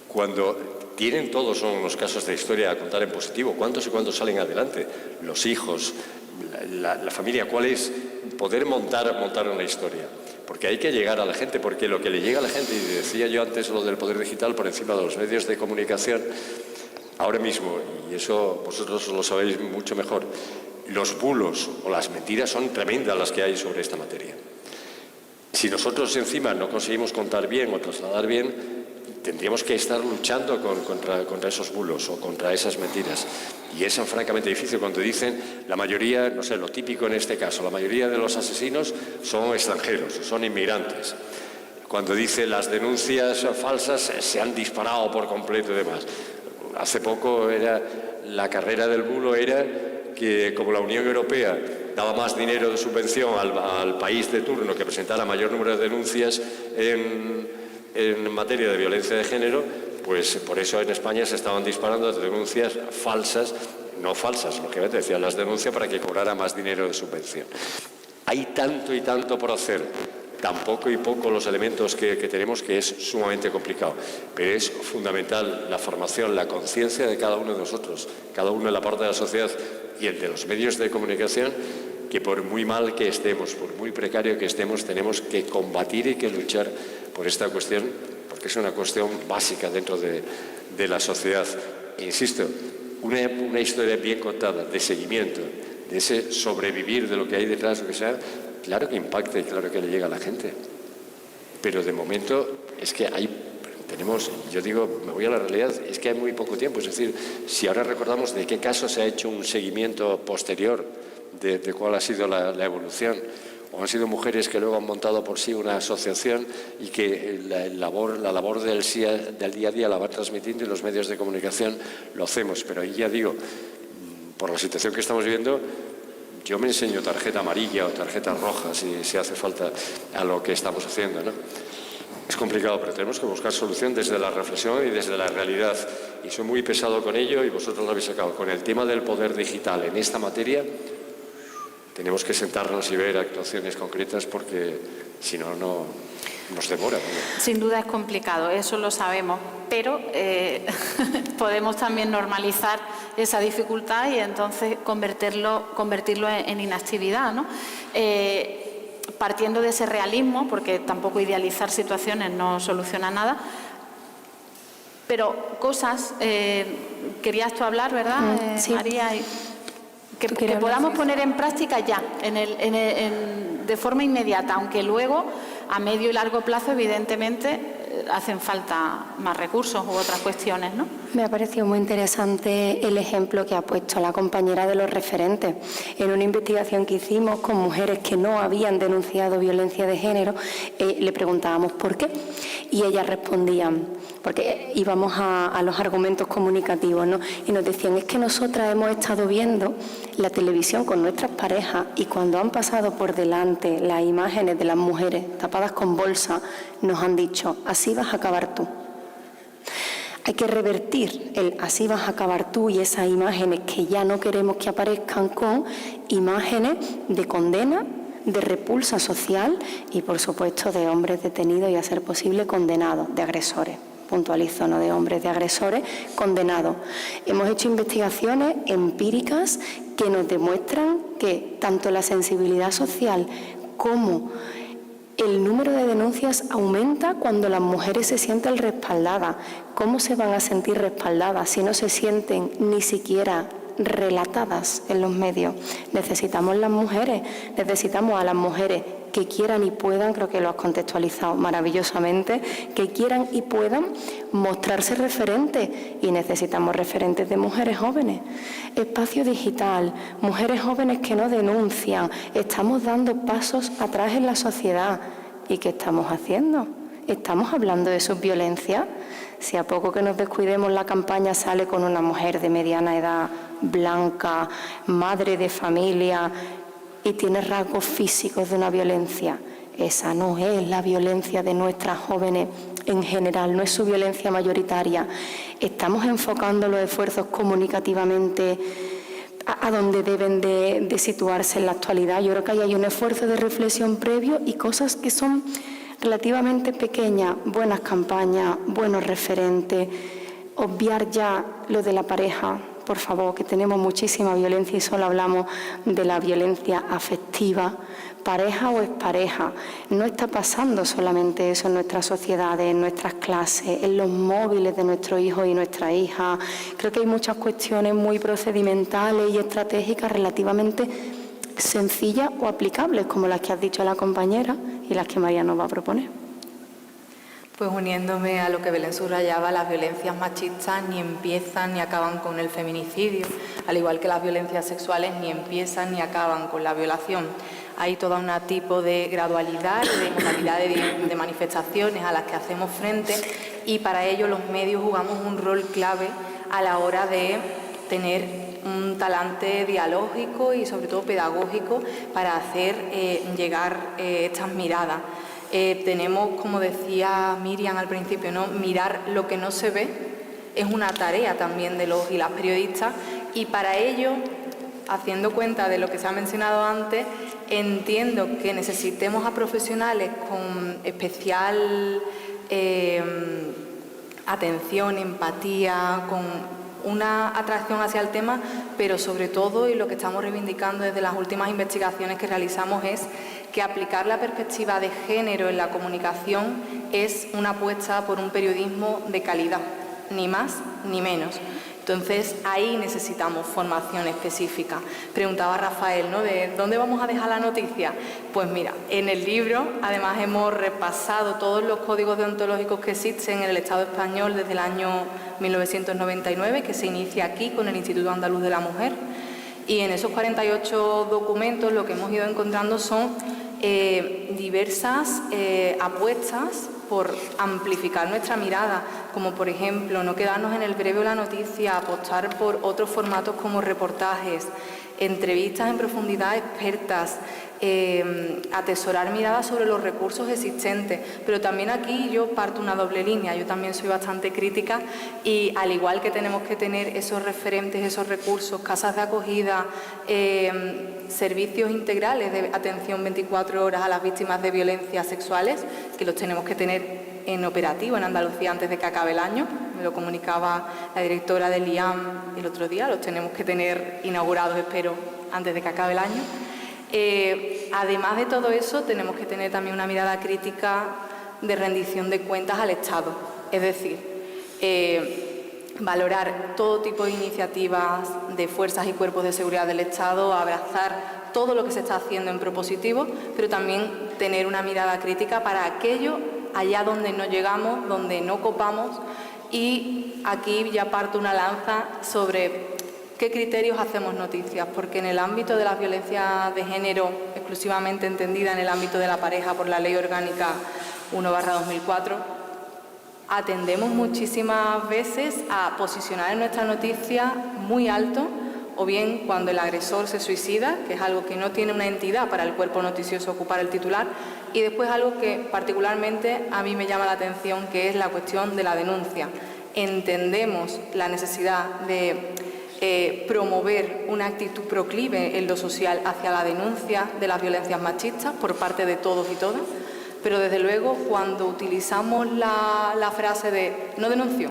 Cuando tienen todos los casos de historia a contar en positivo, ¿cuántos y cuántos salen adelante? Los hijos, la familia, ¿cuál es? Poder montar una historia. Porque hay que llegar a la gente, porque lo que le llega a la gente, y decía yo antes lo del poder digital por encima de los medios de comunicación, ahora mismo, y eso vosotros lo sabéis mucho mejor, los bulos o las mentiras son tremendas las que hay sobre esta materia. Si nosotros encima no conseguimos contar bien o trasladar bien, tendríamos que estar luchando contra esos bulos o contra esas mentiras. Y es francamente difícil cuando dicen la mayoría, no sé, lo típico en este caso, la mayoría de los asesinos son extranjeros, son inmigrantes. Cuando dice las denuncias falsas se han disparado por completo y demás. Hace poco la carrera del bulo era que, como la Unión Europea daba más dinero de subvención al país de turno que presentara mayor número de denuncias en materia de violencia de género, pues por eso en España se estaban disparando las denuncias falsas, no falsas, lógicamente decían las denuncias para que cobrara más dinero de subvención. Hay tanto y tanto por hacer, tan poco y poco los elementos que tenemos, que es sumamente complicado. Pero es fundamental la formación, la conciencia de cada uno de nosotros, cada uno en la parte de la sociedad y el de los medios de comunicación, que por muy mal que estemos, por muy precario que estemos, tenemos que combatir y que luchar por esta cuestión, porque es una cuestión básica dentro de la sociedad. E insisto, una historia bien contada, de seguimiento, de ese sobrevivir de lo que hay detrás, lo que sea, claro que impacta y claro que le llega a la gente. Pero de momento es que yo digo, me voy a la realidad, es que hay muy poco tiempo. Es decir, si ahora recordamos de qué caso se ha hecho un seguimiento posterior de cuál ha sido la evolución, o han sido mujeres que luego han montado por sí una asociación y que la labor del día a día la va transmitiendo y los medios de comunicación lo hacemos. Pero ahí ya digo, por la situación que estamos viviendo, yo me enseño tarjeta amarilla o tarjeta roja si hace falta a lo que estamos haciendo, ¿no? Es complicado, pero tenemos que buscar solución desde la reflexión y desde la realidad. Y soy muy pesado con ello y vosotros lo habéis sacado. Con el tema del poder digital en esta materia, tenemos que sentarnos y ver actuaciones concretas porque si no, nos demora. Sin duda es complicado, eso lo sabemos, pero podemos también normalizar esa dificultad y entonces convertirlo en inactividad, ¿no? Partiendo de ese realismo, porque tampoco idealizar situaciones no soluciona nada, pero cosas, querías tú hablar, ¿verdad, sí. María? Que podamos poner en práctica ya, de forma inmediata, aunque luego a medio y largo plazo evidentemente hacen falta más recursos u otras cuestiones, ¿no? Me ha parecido muy interesante el ejemplo que ha puesto la compañera de los referentes. En una investigación que hicimos con mujeres que no habían denunciado violencia de género, le preguntábamos por qué y ellas respondían, porque íbamos a los argumentos comunicativos, ¿no? Y nos decían, es que nosotras hemos estado viendo la televisión con nuestras parejas y cuando han pasado por delante las imágenes de las mujeres tapadas con bolsa, nos han dicho, así vas a acabar tú. Hay que revertir el así vas a acabar tú y esas imágenes que ya no queremos que aparezcan con imágenes de condena, de repulsa social y, por supuesto, de hombres detenidos y, a ser posible, condenados, de agresores. Puntualizo, no de hombres, de agresores condenados. Hemos hecho investigaciones empíricas que nos demuestran que tanto la sensibilidad social como el número de denuncias aumenta cuando las mujeres se sienten respaldadas. ¿Cómo se van a sentir respaldadas si no se sienten ni siquiera relatadas en los medios? Necesitamos las mujeres, necesitamos a las mujeres que quieran y puedan, creo que lo has contextualizado maravillosamente, que quieran y puedan mostrarse referentes y necesitamos referentes de mujeres jóvenes. Espacio digital, mujeres jóvenes que no denuncian, estamos dando pasos atrás en la sociedad. ¿Y qué estamos haciendo? ¿Estamos hablando de sus violencias? Si a poco que nos descuidemos la campaña sale con una mujer de mediana edad, blanca, madre de familia y tiene rasgos físicos de una violencia, esa no es la violencia de nuestras jóvenes en general, no es su violencia mayoritaria. Estamos enfocando los esfuerzos comunicativamente a donde deben de situarse en la actualidad. Yo creo que ahí hay un esfuerzo de reflexión previo y cosas que son relativamente pequeñas, buenas campañas, buenos referentes, obviar ya lo de la pareja, por favor, que tenemos muchísima violencia y solo hablamos de la violencia afectiva, pareja o expareja. No está pasando solamente eso en nuestras sociedades, en nuestras clases, en los móviles de nuestros hijos y nuestras hijas. Creo que hay muchas cuestiones muy procedimentales y estratégicas relativamente sencillas o aplicables, como las que has dicho la compañera y las que María nos va a proponer. Pues uniéndome a lo que Belén subrayaba, las violencias machistas ni empiezan ni acaban con el feminicidio, al igual que las violencias sexuales ni empiezan ni acaban con la violación. Hay todo un tipo de gradualidad y de modalidades de manifestaciones a las que hacemos frente y para ello los medios jugamos un rol clave a la hora de tener un talante dialógico y sobre todo pedagógico para hacer llegar estas miradas. Tenemos, como decía Miriam al principio, ¿no? Mirar lo que no se ve es una tarea también de los y las periodistas y para ello, haciendo cuenta de lo que se ha mencionado antes, entiendo que necesitemos a profesionales con especial atención, empatía, con una atracción hacia el tema, pero sobre todo, y lo que estamos reivindicando desde las últimas investigaciones que realizamos es que aplicar la perspectiva de género en la comunicación es una apuesta por un periodismo de calidad, ni más ni menos. Entonces, ahí necesitamos formación específica. Preguntaba Rafael, ¿no?, de ¿dónde vamos a dejar la noticia? Pues mira, en el libro, además, hemos repasado todos los códigos deontológicos que existen en el Estado español desde el año 1999, que se inicia aquí con el Instituto Andaluz de la Mujer. Y en esos 48 documentos lo que hemos ido encontrando son diversas apuestas por amplificar nuestra mirada, como por ejemplo no quedarnos en el breve o la noticia, apostar por otros formatos como reportajes, entrevistas en profundidad expertas, atesorar miradas sobre los recursos existentes. Pero también aquí yo parto una doble línea, yo también soy bastante crítica y al igual que tenemos que tener esos referentes, esos recursos, casas de acogida, servicios integrales de atención 24 horas a las víctimas de violencias sexuales, que los tenemos que tener en operativo en Andalucía antes de que acabe el año. Me lo comunicaba la directora del IAM el otro día, los tenemos que tener inaugurados, espero, antes de que acabe el año. Además de todo eso, tenemos que tener también una mirada crítica de rendición de cuentas al Estado. Es decir, valorar todo tipo de iniciativas de fuerzas y cuerpos de seguridad del Estado, abrazar todo lo que se está haciendo en propositivo, pero también tener una mirada crítica para aquello allá donde no llegamos, donde no copamos. Y aquí ya parto una lanza sobre qué criterios hacemos noticias, porque en el ámbito de las violencias de género, exclusivamente entendida en el ámbito de la pareja por la Ley Orgánica 1/2004, atendemos muchísimas veces a posicionar en nuestra noticia muy alto, o bien cuando el agresor se suicida, que es algo que no tiene una entidad para el cuerpo noticioso ocupar el titular, y después algo que particularmente a mí me llama la atención, que es la cuestión de la denuncia. Entendemos la necesidad de promover una actitud proclive en lo social hacia la denuncia de las violencias machistas por parte de todos y todas, pero desde luego cuando utilizamos la frase de no denuncio,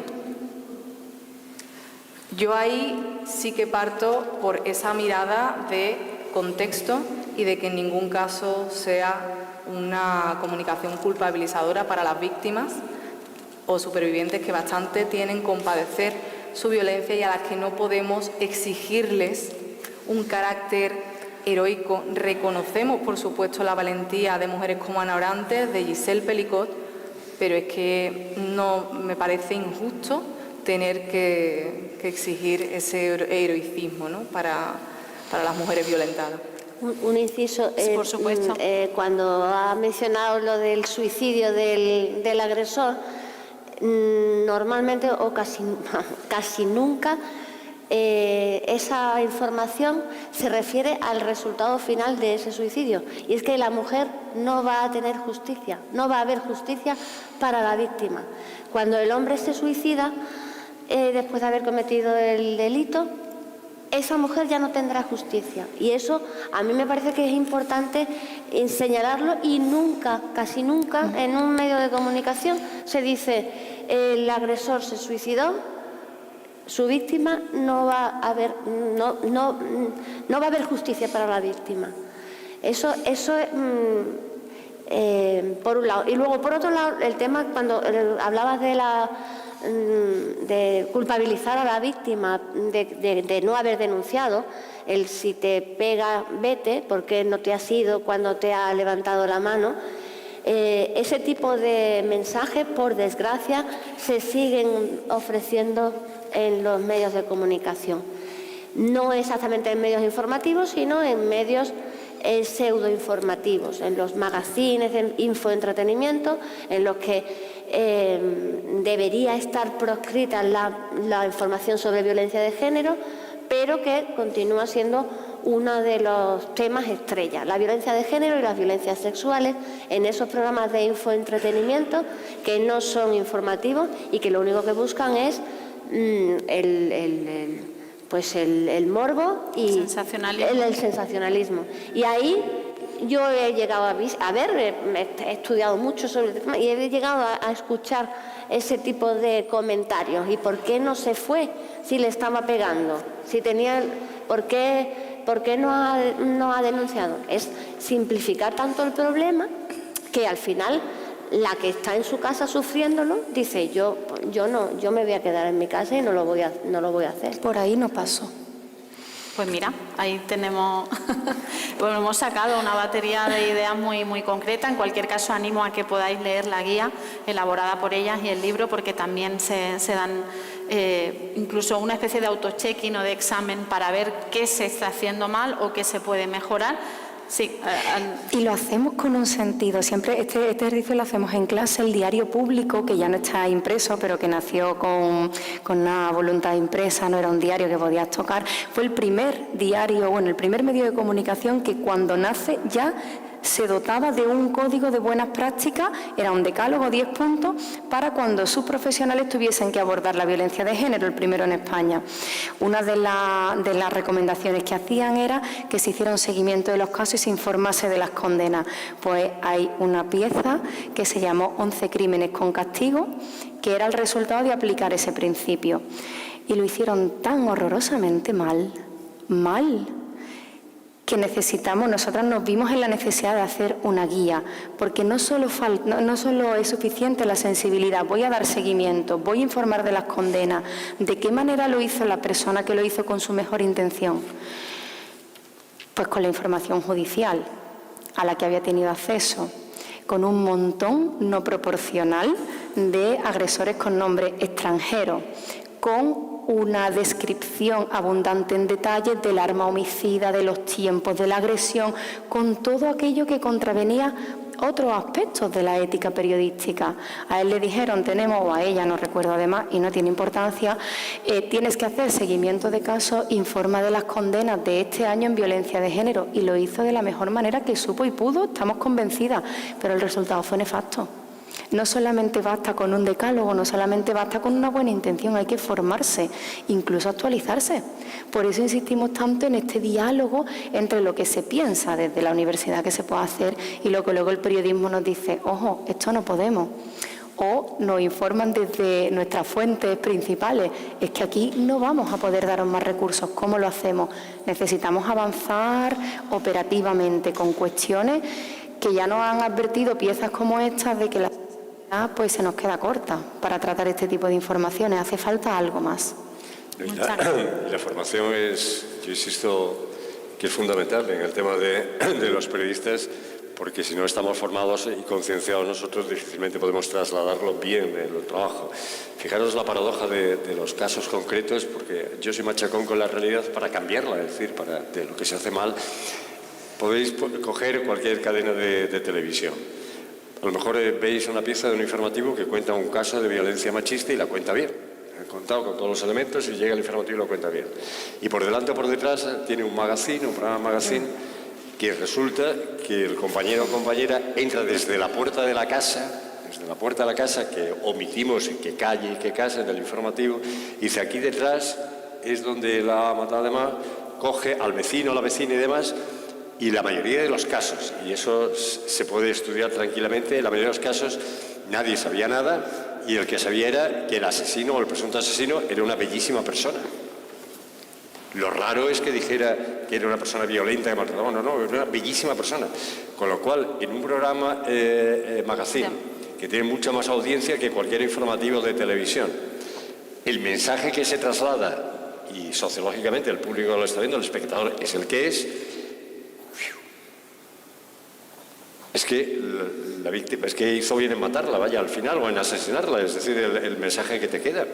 yo ahí sí que parto por esa mirada de contexto y de que en ningún caso sea una comunicación culpabilizadora para las víctimas o supervivientes que bastante tienen con padecer su violencia y a las que no podemos exigirles un carácter heroico. Reconocemos, por supuesto, la valentía de mujeres como Ana Orantes, de Giselle Pelicot, pero es que no me parece injusto tener que exigir ese heroicismo, ¿no?, para las mujeres violentadas. Un inciso, por supuesto. Cuando ha mencionado lo del suicidio del agresor, normalmente o casi nunca esa información se refiere al resultado final de ese suicidio, y es que la mujer no va a tener justicia, no va a haber justicia para la víctima. Cuando el hombre se suicida después de haber cometido el delito, esa mujer ya no tendrá justicia, y eso a mí me parece que es importante señalarlo, y nunca, casi nunca, en un medio de comunicación se dice el agresor se suicidó, su víctima no va a haber justicia para la víctima. Eso es por un lado. Y luego, por otro lado, el tema, cuando hablabas de culpabilizar a la víctima de no haber denunciado, el si te pega, vete, porque no te has ido cuando te ha levantado la mano. Ese tipo de mensajes, por desgracia, se siguen ofreciendo en los medios de comunicación. No exactamente en medios informativos, sino en medios pseudoinformativos, en los magazines de infoentretenimiento, en los que debería estar proscrita la información sobre violencia de género, pero que continúa siendo uno de los temas estrella, la violencia de género y las violencias sexuales, en esos programas de infoentretenimiento que no son informativos y que lo único que buscan es el morbo y el sensacionalismo. Y ahí yo he llegado a ver, he estudiado mucho sobre el tema y he llegado a escuchar ese tipo de comentarios. ¿Y por qué no se fue si le estaba pegando? Si tenía, ¿por qué no ha denunciado? Es simplificar tanto el problema que al final la que está en su casa sufriéndolo dice, yo me voy a quedar en mi casa y no lo voy a hacer. Por ahí no paso. Pues mira, ahí tenemos, pues hemos sacado una batería de ideas muy, muy concreta. En cualquier caso, animo a que podáis leer la guía elaborada por ellas y el libro, porque también se dan incluso una especie de auto-checking o de examen para ver qué se está haciendo mal o qué se puede mejorar. Sí, y lo hacemos con un sentido. Siempre este ejercicio lo hacemos en clase. El diario público, que ya no está impreso, pero que nació con una voluntad impresa, no era un diario que podías tocar, fue el primer diario, bueno, el primer medio de comunicación que cuando nace ya se dotaba de un código de buenas prácticas, era un decálogo, 10 puntos, para cuando sus profesionales tuviesen que abordar la violencia de género, el primero en España. Una de las recomendaciones que hacían era que se hiciera un seguimiento de los casos y se informase de las condenas. Pues hay una pieza que se llamó 11 crímenes con castigo, que era el resultado de aplicar ese principio. Y lo hicieron tan horrorosamente mal, que nosotras nos vimos en la necesidad de hacer una guía, porque no solo es suficiente la sensibilidad, voy a dar seguimiento, voy a informar de las condenas, de qué manera lo hizo la persona que lo hizo con su mejor intención. Pues con la información judicial a la que había tenido acceso, con un montón no proporcional de agresores con nombre extranjero, con una descripción abundante en detalle del arma homicida, de los tiempos de la agresión, con todo aquello que contravenía otros aspectos de la ética periodística. A él le dijeron, o a ella, no recuerdo además, y no tiene importancia, tienes que hacer seguimiento de casos, informa de las condenas de este año en violencia de género, y lo hizo de la mejor manera que supo y pudo, estamos convencidas, pero el resultado fue nefasto. No solamente basta con un decálogo, no solamente basta con una buena intención, hay que formarse, incluso actualizarse. Por eso insistimos tanto en este diálogo entre lo que se piensa desde la universidad que se puede hacer y lo que luego el periodismo nos dice, ojo, esto no podemos. O nos informan desde nuestras fuentes principales, es que aquí no vamos a poder daros más recursos, ¿cómo lo hacemos? Necesitamos avanzar operativamente con cuestiones que ya nos han advertido piezas como estas de que la sociedad pues se nos queda corta para tratar este tipo de informaciones, hace falta algo más. La formación yo insisto que es fundamental en el tema de los periodistas, porque si no estamos formados y concienciados nosotros, difícilmente podemos trasladarlo bien en el trabajo. Fijaros la paradoja de los casos concretos, porque yo soy machacón con la realidad para cambiarla, es decir, de lo que se hace mal. Podéis coger cualquier cadena de televisión. A lo mejor veis una pieza de un informativo que cuenta un caso de violencia machista y la cuenta bien. Han contado con todos los elementos y llega el informativo y lo cuenta bien. Y por delante o por detrás tiene un programa magazine, que resulta que el compañero o compañera entra desde la puerta de la casa, que omitimos que calle y que casa del informativo, y dice, aquí detrás es donde la ha matado además, coge al vecino, a la vecina y demás. Y la mayoría de los casos, y eso se puede estudiar tranquilamente, en la mayoría de los casos nadie sabía nada, y el que sabía era que el asesino o el presunto asesino era una bellísima persona. Lo raro es que dijera que era una persona violenta, que maltrataba. No, era una bellísima persona. Con lo cual, en un programa magazine, que tiene mucha más audiencia que cualquier informativo de televisión, el mensaje que se traslada, y sociológicamente el público lo está viendo, el espectador es el que es que la víctima, es que hizo bien en matarla, vaya, al final, o en asesinarla, es decir, el mensaje que te queda.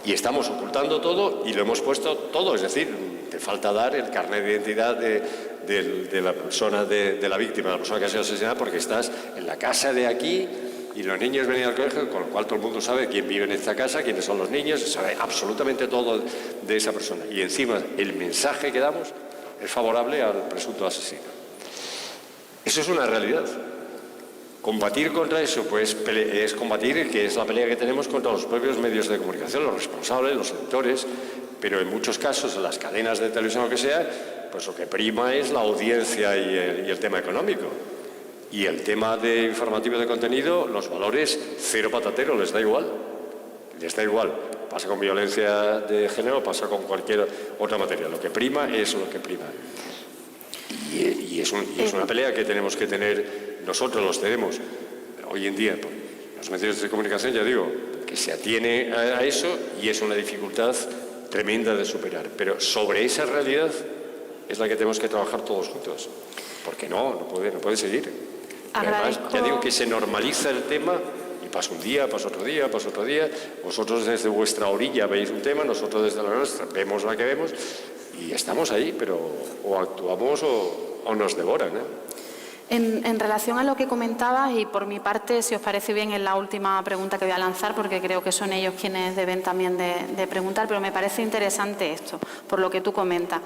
Y estamos ocultando todo y lo hemos puesto todo, es decir, te falta dar el carnet de identidad de la persona, de la víctima, de la persona que ha sido asesinada, porque estás en la casa de aquí y los niños venían al colegio, con lo cual todo el mundo sabe quién vive en esta casa, quiénes son los niños, sabe absolutamente todo de esa persona. Y encima el mensaje que damos es favorable al presunto asesino. Eso es una realidad. Combatir contra eso, pues es combatir, que es la pelea que tenemos contra los propios medios de comunicación, los responsables, los editores, pero en muchos casos, en las cadenas de televisión o lo que sea, pues lo que prima es la audiencia y el tema económico. Y el tema de informativo de contenido, los valores, cero patatero, les da igual. Les da igual. Pasa con violencia de género, pasa con cualquier otra materia. Lo que prima es lo que prima. Y es una pelea que tenemos que tener, nosotros los tenemos. hoy en día, pues, los medios de comunicación, ya digo, que se atiene a eso y es una dificultad tremenda de superar. Pero sobre esa realidad es la que tenemos que trabajar todos juntos. Porque no puede seguir. Además, ya digo que se normaliza el tema y pasa un día, pasa otro día, pasa otro día. Vosotros desde vuestra orilla veis un tema, nosotros desde la nuestra vemos la que vemos y estamos ahí, pero o actuamos o nos devoran, ¿eh? En relación a lo que comentabas, y por mi parte, si os parece bien, es la última pregunta que voy a lanzar, porque creo que son ellos quienes deben también de preguntar, pero me parece interesante esto, por lo que tú comentas.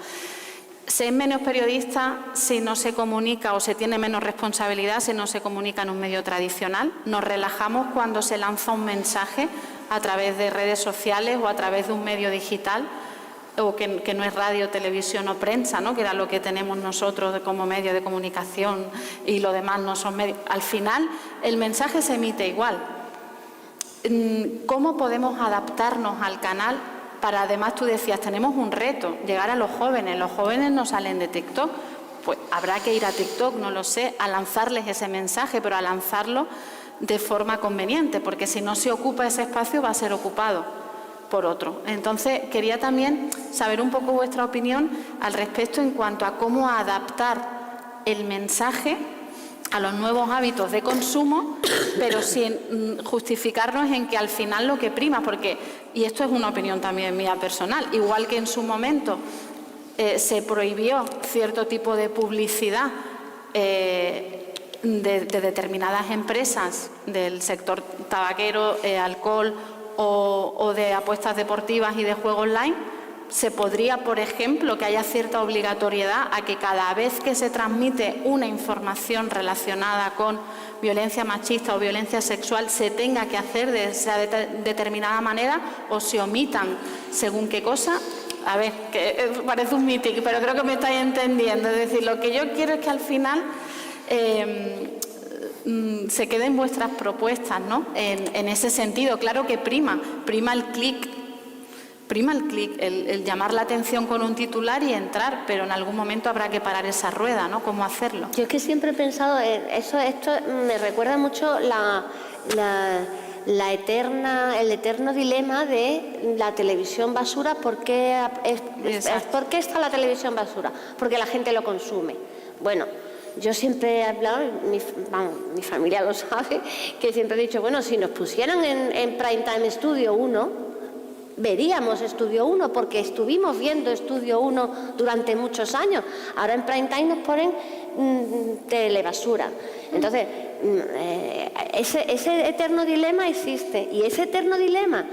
Se es menos periodista si no se comunica o se tiene menos responsabilidad si no se comunica en un medio tradicional. Nos relajamos cuando se lanza un mensaje a través de redes sociales o a través de un medio digital, o que no es radio, televisión o prensa, ¿no?, que era lo que tenemos nosotros como medio de comunicación, y lo demás no son medios. Al final, el mensaje se emite igual. ¿Cómo podemos adaptarnos al canal? Para, además, tú decías, tenemos un reto, llegar a los jóvenes. Los jóvenes no salen de TikTok. Pues habrá que ir a TikTok, no lo sé, a lanzarles ese mensaje, pero a lanzarlo de forma conveniente, porque si no se ocupa ese espacio va a ser ocupado por otro. Entonces, quería también saber un poco vuestra opinión al respecto en cuanto a cómo adaptar el mensaje a los nuevos hábitos de consumo, pero sin justificarnos en que al final lo que prima, porque, y esto es una opinión también mía personal, igual que en su momento se prohibió cierto tipo de publicidad de determinadas empresas del sector tabaquero, alcohol o de apuestas deportivas y de juego online, se podría, por ejemplo, que haya cierta obligatoriedad a que cada vez que se transmite una información relacionada con violencia machista o violencia sexual se tenga que hacer de esa determinada manera, o se omitan según qué cosa. A ver, que parece un mítico, pero creo que me estáis entendiendo. Es decir, lo que yo quiero es que al final se queden vuestras propuestas, ¿no?, en ese sentido. Claro que prima el clic, el llamar la atención con un titular y entrar, pero en algún momento habrá que parar esa rueda, ¿no? ¿Cómo hacerlo? Yo es que siempre he pensado, esto me recuerda mucho el eterno dilema de la televisión basura. ¿Por qué está la televisión basura? Porque la gente lo consume. Bueno, yo siempre he hablado, mi familia lo sabe, que siempre he dicho, bueno, si nos pusieran en Prime Time Estudio 1, veríamos Estudio 1, porque estuvimos viendo Estudio 1 durante muchos años. Ahora en Prime Time nos ponen telebasura. Entonces, ese eterno dilema existe, y ese eterno dilema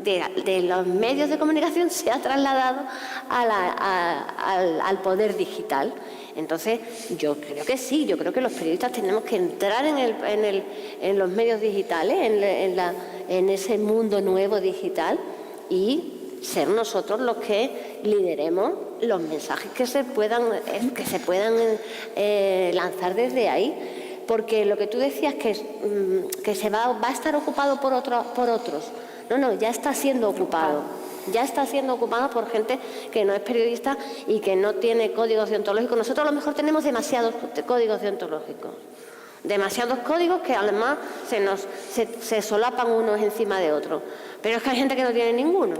de los medios de comunicación se ha trasladado al poder digital. Entonces, yo creo que sí, yo creo que los periodistas tenemos que entrar en los medios digitales, en ese mundo nuevo digital, y ser nosotros los que lideremos los mensajes que se puedan lanzar desde ahí. Porque lo que tú decías que se va a estar ocupado por otros. No, ya está siendo ocupado. Ya está siendo ocupado por gente que no es periodista y que no tiene códigos deontológicos. Nosotros a lo mejor tenemos demasiados códigos deontológicos. Demasiados códigos que además se solapan unos encima de otros. Pero es que hay gente que no tiene ninguno.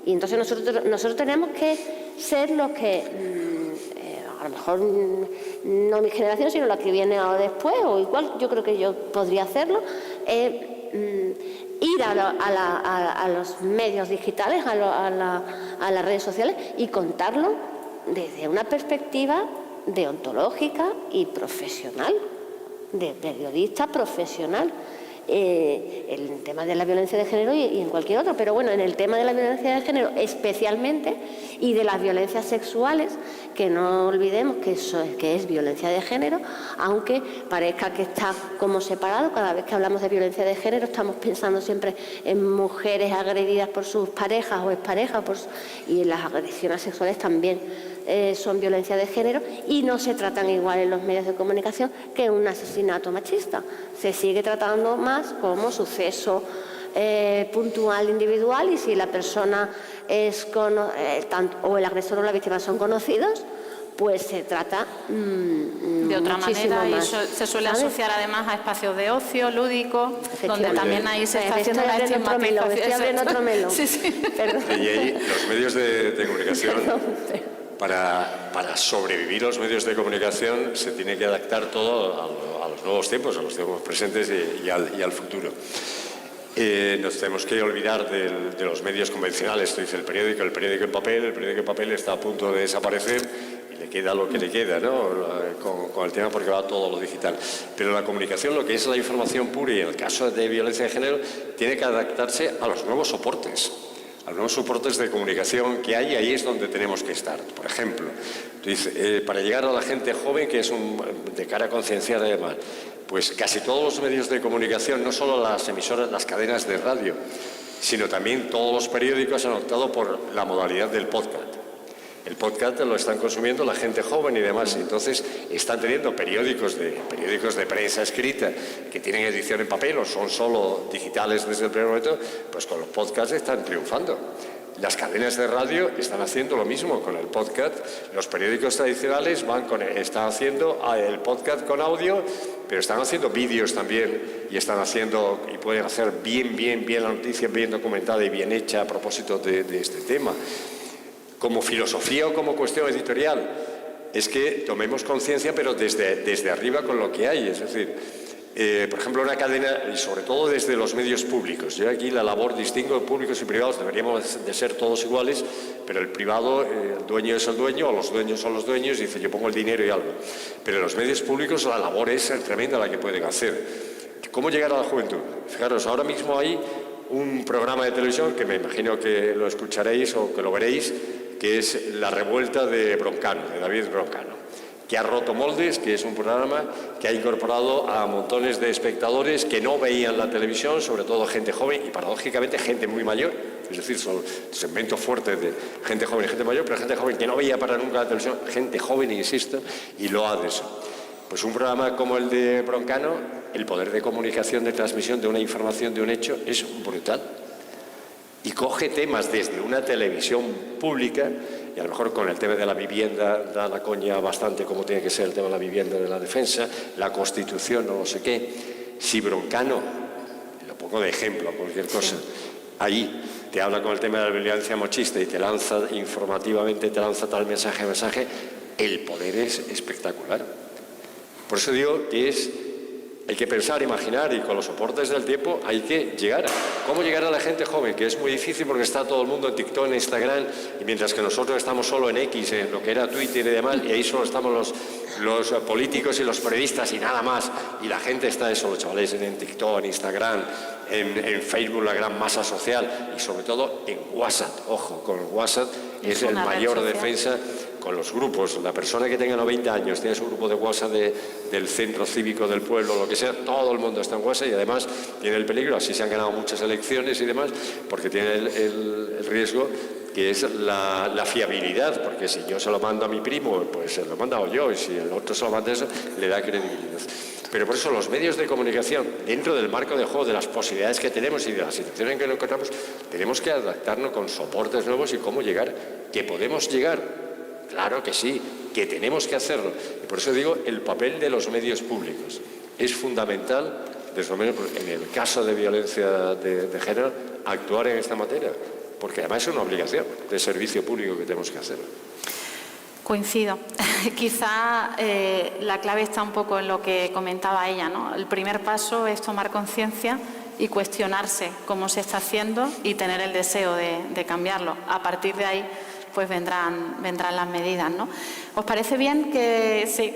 Y entonces nosotros tenemos que ser los que, a lo mejor no mi generación, sino la que viene ahora después, o igual yo creo que yo podría hacerlo, ir a los medios digitales, a las redes sociales, y contarlo desde una perspectiva deontológica y profesional, de periodista profesional. El tema de la violencia de género y en cualquier otro, pero bueno, en el tema de la violencia de género especialmente, y de las violencias sexuales, que no olvidemos que es violencia de género, aunque parezca que está como separado. Cada vez que hablamos de violencia de género estamos pensando siempre en mujeres agredidas por sus parejas o exparejas, y las agresiones sexuales también son violencia de género, y no se tratan igual en los medios de comunicación que un asesinato machista. Se sigue tratando más como suceso puntual, individual, y si la persona o el agresor o la víctima son conocidos, pues se trata de otra manera, y eso se suele asociar además a espacios de ocio, lúdicos, donde también ahí se está haciendo la estigmatización. Estoy abriendo otro melón. Sí, sí. Perdón. Y ahí los medios de comunicación, Perdón. para sobrevivir los medios de comunicación, se tiene que adaptar todo a los nuevos tiempos, a los tiempos presentes y al futuro. Nos tenemos que olvidar de los medios convencionales. Esto dice el periódico en papel está a punto de desaparecer y le queda lo que le queda, ¿no? Con el tema, porque va todo lo digital. Pero la comunicación, lo que es la información pura, y en el caso de violencia de género, tiene que adaptarse a los nuevos soportes. A los nuevos soportes de comunicación que hay, ahí es donde tenemos que estar. Por ejemplo, para llegar a la gente joven, que es de cara a concienciar además, pues casi todos los medios de comunicación, no solo las emisoras, las cadenas de radio, sino también todos los periódicos han optado por la modalidad del podcast. El podcast lo están consumiendo la gente joven y demás, y entonces están teniendo periódicos de prensa escrita que tienen edición en papel o son solo digitales desde el primer momento, pues con los podcasts están triunfando. Las cadenas de radio están haciendo lo mismo con el podcast. Los periódicos tradicionales están haciendo el podcast con audio, pero están haciendo vídeos también y pueden hacer bien la noticia, bien documentada y bien hecha a propósito de este tema. Como filosofía o como cuestión editorial, es que tomemos conciencia, pero desde arriba con lo que hay. Es decir, por ejemplo, una cadena, y sobre todo desde los medios públicos. Yo aquí la labor distingo de públicos y privados, deberíamos de ser todos iguales, pero el privado, el dueño es el dueño, o los dueños son los dueños, y dice yo pongo el dinero y algo. Pero en los medios públicos la labor es tremenda la que pueden hacer. ¿Cómo llegar a la juventud? Fijaros, ahora mismo hay un programa de televisión que me imagino que lo escucharéis o que lo veréis, que es La Revuelta de Broncano, de David Broncano, que ha roto moldes, que es un programa que ha incorporado a montones de espectadores que no veían la televisión, sobre todo gente joven y paradójicamente gente muy mayor, es decir, son segmentos fuertes de gente joven y gente mayor, pero gente joven que no veía para nunca la televisión, gente joven, insisto, y lo ha de eso. Pues un programa como el de Broncano, el poder de comunicación, de transmisión de una información, de un hecho, es brutal. Y coge temas desde una televisión pública, y a lo mejor con el tema de la vivienda da la coña bastante como tiene que ser el tema de la vivienda, de la defensa, la Constitución, no sé qué. Si Broncano, lo pongo de ejemplo, cualquier cosa, ahí te habla con el tema de la violencia machista y te lanza informativamente, te lanza tal mensaje, el poder es espectacular. Por eso digo que hay que pensar, imaginar, y con los soportes del tiempo hay que llegar. ¿Cómo llegar a la gente joven? Que es muy difícil porque está todo el mundo en TikTok, en Instagram, y mientras que nosotros estamos solo en X, en lo que era Twitter y demás, y ahí solo estamos los políticos y los periodistas y nada más, y la gente está eso, los chavales en TikTok, en Instagram, en Facebook, la gran masa social, y sobre todo en WhatsApp. Ojo, con WhatsApp es el mayor defensa con los grupos. La persona que tenga 90 años tiene su grupo de WhatsApp del centro cívico del pueblo, lo que sea, todo el mundo está en WhatsApp y además tiene el peligro, así se han ganado muchas elecciones y demás, porque tiene el riesgo que es la fiabilidad, porque si yo se lo mando a mi primo, pues se lo he mandado yo, y si el otro se lo manda eso, le da credibilidad. Pero por eso los medios de comunicación, dentro del marco de juego, de las posibilidades que tenemos y de la situación en que nos encontramos, tenemos que adaptarnos con soportes nuevos y cómo llegar. ¿Que podemos llegar? Claro que sí, que tenemos que hacerlo. Y por eso digo, el papel de los medios públicos es fundamental, desde luego en el caso de violencia de género, actuar en esta materia, porque además es una obligación de servicio público que tenemos que hacer. Coincido. Quizá la clave está un poco en lo que comentaba ella, ¿no? El primer paso es tomar conciencia y cuestionarse cómo se está haciendo y tener el deseo de cambiarlo. A partir de ahí, pues vendrán las medidas, ¿no? ¿Os parece bien que sí?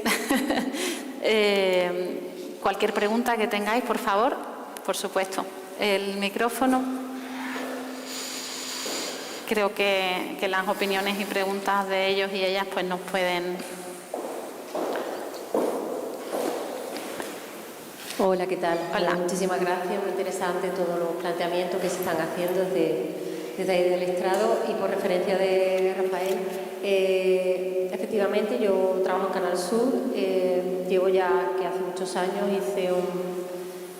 Cualquier pregunta que tengáis, por favor, por supuesto. El micrófono. Creo que las opiniones y preguntas de ellos y ellas pues nos pueden... Hola, ¿qué tal? Hola. Muchísimas gracias, muy interesante todos los planteamientos que se están haciendo desde ahí del estrado. Y por referencia de Rafael, efectivamente yo trabajo en Canal Sur, llevo ya que hace muchos años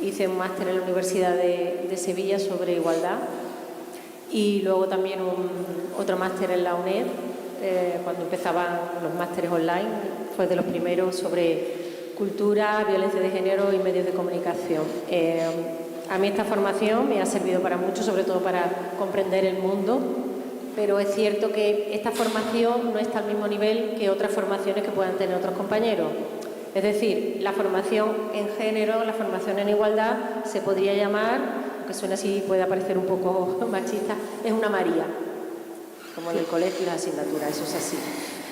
hice un máster en la Universidad de Sevilla sobre igualdad y luego también otro máster en la UNED cuando empezaban los másteres online, fue de los primeros sobre cultura, violencia de género y medios de comunicación. A mí esta formación me ha servido para mucho, sobre todo para comprender el mundo, pero es cierto que esta formación no está al mismo nivel que otras formaciones que puedan tener otros compañeros. Es decir, la formación en género, la formación en igualdad, se podría llamar, aunque suene así, puede parecer un poco machista, es una María, como en el colegio y las asignaturas, eso es así.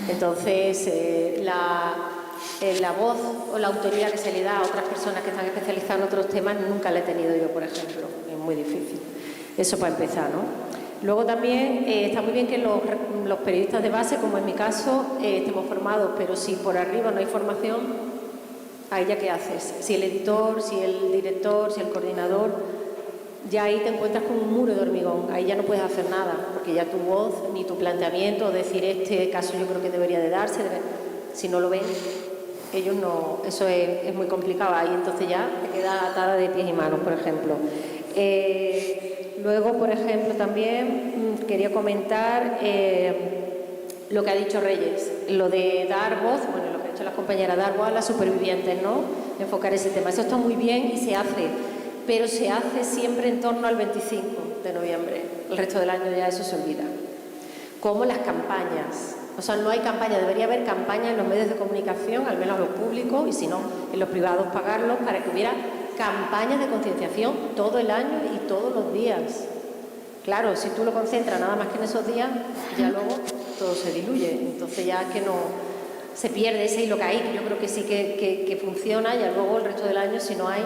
Entonces, la voz o la autoría que se le da a otras personas que están especializadas en otros temas nunca la he tenido yo, por ejemplo. Es muy difícil. Eso para empezar, ¿no? Luego también está muy bien que los periodistas de base, como en mi caso, estemos formados, pero si por arriba no hay formación, ¿ahí ya qué haces? Si el editor, si el director, si el coordinador, ya ahí te encuentras con un muro de hormigón, ahí ya no puedes hacer nada, porque ya tu voz, ni tu planteamiento, o decir este caso yo creo que debería de darse, si no lo ven, ellos no, eso es muy complicado, ahí entonces ya te quedas atada de pies y manos, por ejemplo. Luego, por ejemplo, también quería comentar lo que ha dicho Reyes, lo de dar voz, bueno, lo que ha dicho las compañeras, dar voz a las supervivientes, ¿no? Enfocar ese tema. Eso está muy bien y se hace, pero se hace siempre en torno al 25 de noviembre. El resto del año ya eso se olvida. Como las campañas. O sea, no hay campaña, debería haber campañas en los medios de comunicación, al menos los públicos, y si no, en los privados pagarlos, para que hubiera campañas de concienciación todo el año y todos los días. Claro, si tú lo concentras nada más que en esos días, ya luego todo se diluye. Entonces ya es que no se pierde ese hilo que hay, que yo creo que sí que funciona, y luego el resto del año, si no hay,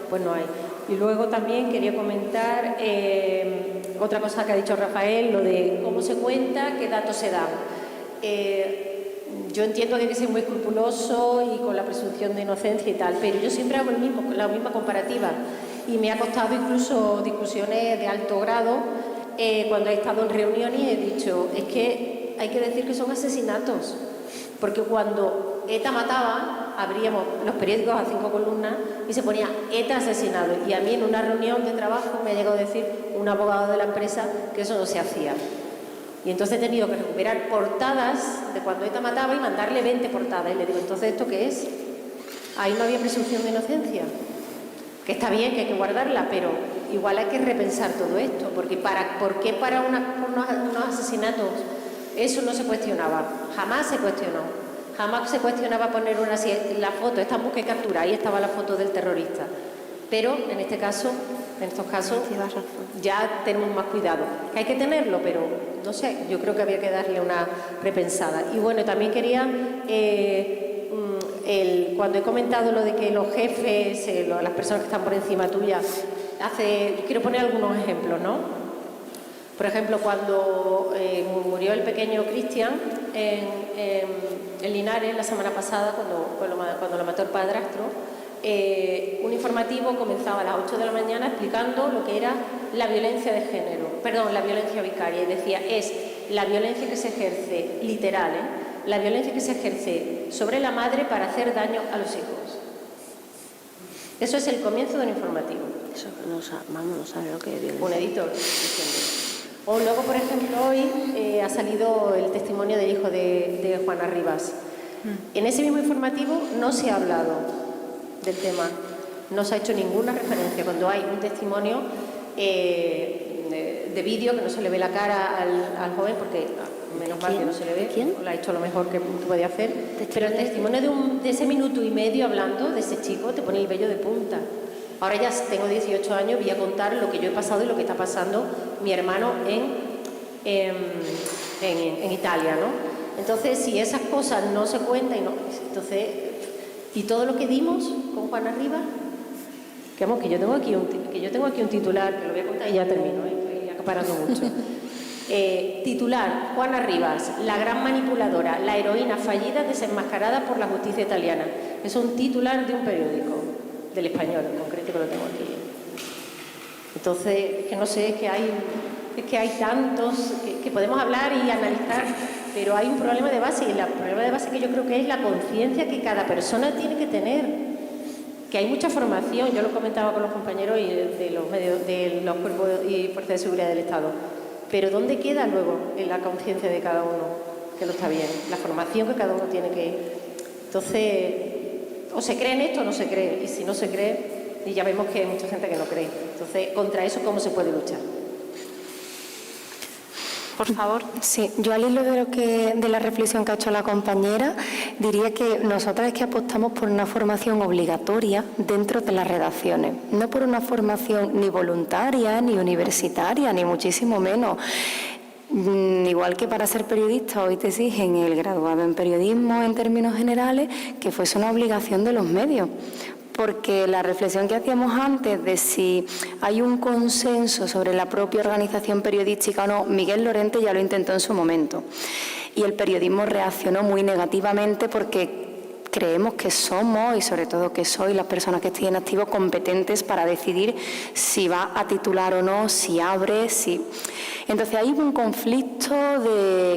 pues no hay. Y luego también quería comentar otra cosa que ha dicho Rafael, lo de cómo se cuenta, qué datos se dan. Yo entiendo que hay que ser muy escrupuloso y con la presunción de inocencia y tal, pero yo siempre hago la misma comparativa, y me ha costado incluso discusiones de alto grado cuando he estado en reuniones y he dicho, es que hay que decir que son asesinatos, porque cuando ETA mataba, abríamos los periódicos a 5 columnas y se ponía ETA asesinado, y a mí en una reunión de trabajo me ha llegado a decir un abogado de la empresa que eso no se hacía. Y entonces he tenido que recuperar portadas de cuando ETA mataba y mandarle 20 portadas. Y le digo, ¿entonces esto qué es? Ahí no había presunción de inocencia. Que está bien, que hay que guardarla, pero igual hay que repensar todo esto. Porque ¿por qué para unos asesinatos eso no se cuestionaba? Jamás se cuestionó. Jamás se cuestionaba poner la foto, esta búsqueda y captura, ahí estaba la foto del terrorista. Pero en estos casos, ya tenemos más cuidado. Que hay que tenerlo, pero no sé, yo creo que había que darle una repensada. Y bueno, también quería, cuando he comentado lo de que los jefes, las personas que están por encima tuya, quiero poner algunos ejemplos, ¿no? Por ejemplo, cuando murió el pequeño Cristian en Linares la semana pasada, cuando lo mató el padrastro, un informativo comenzaba a las 8 de la mañana explicando lo que era la violencia de género, la violencia vicaria, y decía, es la violencia que se ejerce, literal, la violencia que se ejerce sobre la madre para hacer daño a los hijos. Eso es el comienzo del informativo. Eso no sabe lo que es violencia. Un editor diciendo. O luego, por ejemplo, hoy ha salido el testimonio del hijo de Juana Rivas. En ese mismo informativo no se ha hablado del tema, no se ha hecho ninguna referencia. Cuando hay un testimonio de vídeo que no se le ve la cara al joven, porque menos mal que no se le ve, ¿Quién? lo ha hecho lo mejor que puede hacer, pero el testimonio de ese minuto y medio hablando de ese chico te pone el vello de punta. Ahora ya tengo 18 años, voy a contar lo que yo he pasado y lo que está pasando mi hermano en Italia, ¿no? Entonces, si esas cosas no se cuentan, y todo lo que dimos con Juana Rivas, que yo tengo aquí un titular, que lo voy a contar y ya termino, estoy acaparando mucho. Titular: Juana Rivas, la gran manipuladora, la heroína fallida desenmascarada por la justicia italiana. Es un titular de un periódico, del Español en concreto, que lo tengo aquí. Entonces, que no sé, es que hay tantos que podemos hablar y analizar, pero hay un problema de base, y el problema de base que yo creo que es la conciencia que cada persona tiene que tener, que hay mucha formación, yo lo comentaba con los compañeros de los medios, de los cuerpos y fuerzas de seguridad del Estado, pero ¿dónde queda luego en la conciencia de cada uno? está bien. La formación que cada uno tiene que... Entonces, o se cree en esto o no se cree. Y si no se cree, y ya vemos que hay mucha gente que no cree. Entonces, contra eso, ¿cómo se puede luchar? Por favor. Sí, yo al hilo de la reflexión que ha hecho la compañera, diría que nosotras es que apostamos por una formación obligatoria dentro de las redacciones, no por una formación ni voluntaria, ni universitaria, ni muchísimo menos. Igual que para ser periodista hoy te exigen el graduado en periodismo en términos generales, que fuese una obligación de los medios. Porque la reflexión que hacíamos antes de si hay un consenso sobre la propia organización periodística o no, Miguel Lorente ya lo intentó en su momento. Y el periodismo reaccionó muy negativamente porque creemos que somos, y sobre todo que sois las personas que estoy en activo, competentes para decidir si va a titular o no, si abre, si... Entonces hay un conflicto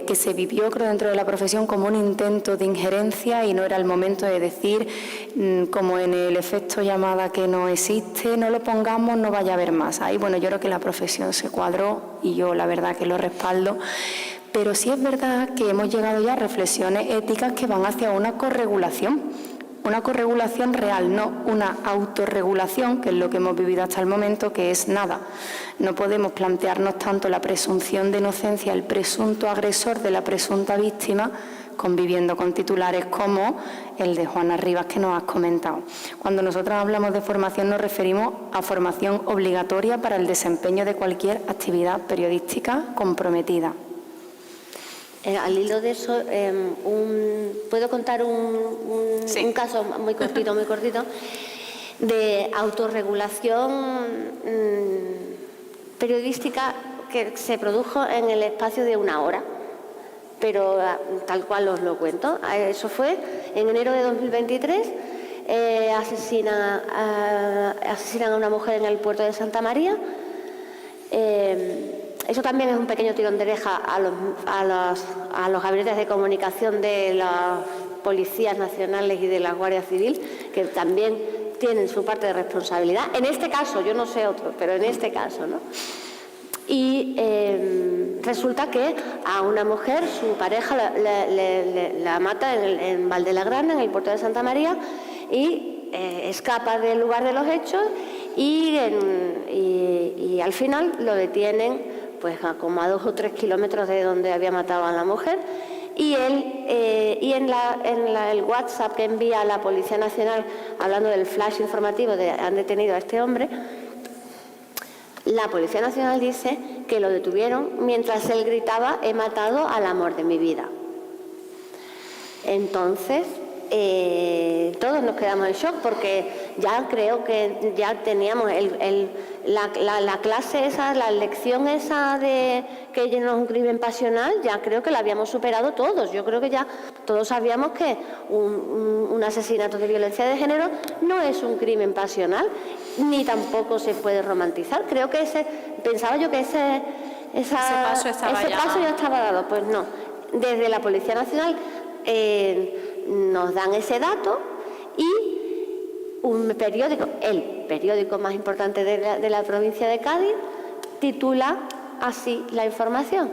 que se vivió, creo, dentro de la profesión como un intento de injerencia y no era el momento de decir, como en el efecto llamada que no existe, no lo pongamos, no vaya a haber más. Ahí, bueno, yo creo que la profesión se cuadró y yo la verdad que lo respaldo. Pero sí es verdad que hemos llegado ya a reflexiones éticas que van hacia una corregulación real, no una autorregulación, que es lo que hemos vivido hasta el momento, que es nada. No podemos plantearnos tanto la presunción de inocencia, el presunto agresor de la presunta víctima, conviviendo con titulares como el de Juana Rivas que nos has comentado. Cuando nosotros hablamos de formación nos referimos a formación obligatoria para el desempeño de cualquier actividad periodística comprometida. Al hilo de eso, ¿puedo contar un caso muy cortito, de autorregulación periodística que se produjo en el espacio de una hora? Pero tal cual os lo cuento. Eso fue en enero de 2023. Asesinan a una mujer en el puerto de Santa María. Eso también es un pequeño tirón de oreja a los gabinetes de comunicación de las policías nacionales y de la Guardia Civil, que también tienen su parte de responsabilidad. En este caso, yo no sé otro, pero en este caso, ¿no? Y resulta que a una mujer, su pareja la mata en Valdelagrana, en el puerto de Santa María, y escapa del lugar de los hechos y al final lo detienen pues como a 2 o 3 kilómetros de donde había matado a la mujer. Y en el WhatsApp que envía a la Policía Nacional, hablando del flash informativo de han detenido a este hombre, la Policía Nacional dice que lo detuvieron mientras él gritaba: he matado al amor de mi vida. Entonces, todos nos quedamos en shock porque ya creo que ya teníamos la clase esa, la lección esa de que no es un crimen pasional, ya creo que la habíamos superado todos. Yo creo que ya todos sabíamos que un asesinato de violencia de género no es un crimen pasional, ni tampoco se puede romantizar. Creo que pensaba yo que ese paso ya estaba dado. Pues no, desde la Policía Nacional nos dan ese dato y un periódico, el periódico más importante de la provincia de Cádiz, titula así la información: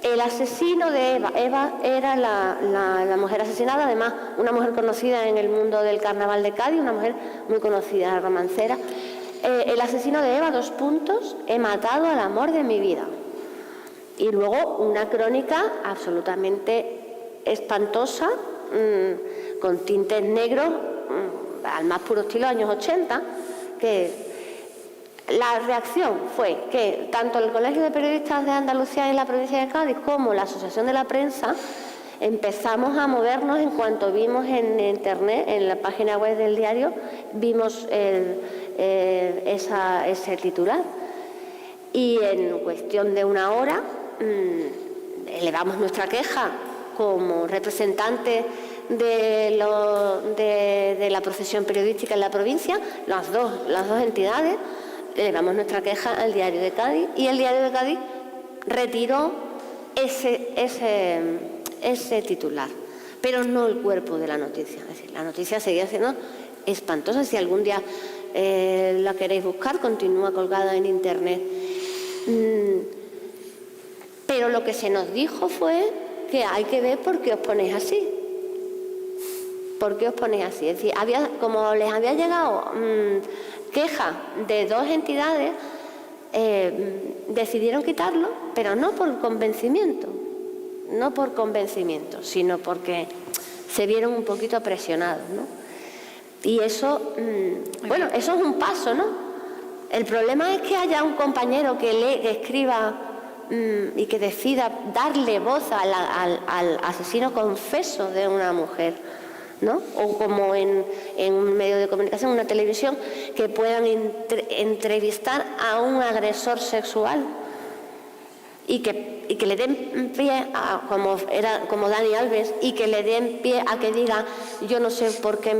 el asesino de Eva. Eva era la mujer asesinada, además una mujer conocida en el mundo del carnaval de Cádiz, una mujer muy conocida, romancera. El asesino de Eva, : he matado al amor de mi vida. Y luego una crónica absolutamente espantosa, con tintes negros, al más puro estilo años 80, que la reacción fue que tanto el Colegio de Periodistas de Andalucía y la provincia de Cádiz como la Asociación de la Prensa empezamos a movernos en cuanto vimos en internet, en la página web del diario, vimos ese titular. Y en cuestión de una hora elevamos nuestra queja como representante de la profesión periodística en la provincia, las dos entidades, elevamos nuestra queja al Diario de Cádiz y el Diario de Cádiz retiró ese titular, pero no el cuerpo de la noticia. Es decir, la noticia seguía siendo espantosa. Si algún día la queréis buscar, continúa colgada en internet. Pero lo que se nos dijo fue que hay que ver por qué os ponéis así. ¿Por qué os ponéis así? Es decir, como les había llegado queja de 2 entidades, decidieron quitarlo, pero no por convencimiento, sino porque se vieron un poquito presionados, ¿no? Y eso, bueno, eso es un paso, ¿no? El problema es que haya un compañero que escriba y que decida darle voz al asesino confeso de una mujer, ¿no? O como en un medio de comunicación, una televisión, que puedan entrevistar a un agresor sexual y que le den pie a, como Dani Alves, y que le den pie a que diga: yo no sé por qué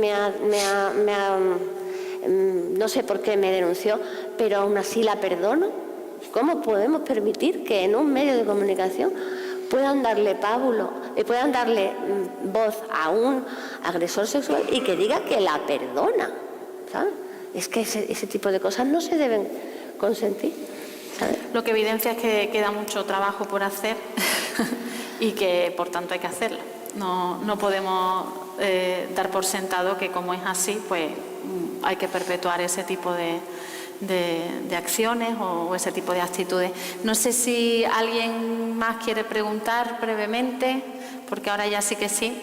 no sé por qué me denunció, pero aún así la perdono. ¿Cómo podemos permitir que en un medio de comunicación puedan darle pábulo, puedan darle voz a un agresor sexual y que diga que la perdona? ¿Sabes? Es que ese tipo de cosas no se deben consentir, ¿sabes? Lo que evidencia es que queda mucho trabajo por hacer y que por tanto hay que hacerlo. No podemos dar por sentado que como es así, pues hay que perpetuar ese tipo de acciones o ese tipo de actitudes. No sé si alguien más quiere preguntar brevemente, porque ahora ya sí que sí.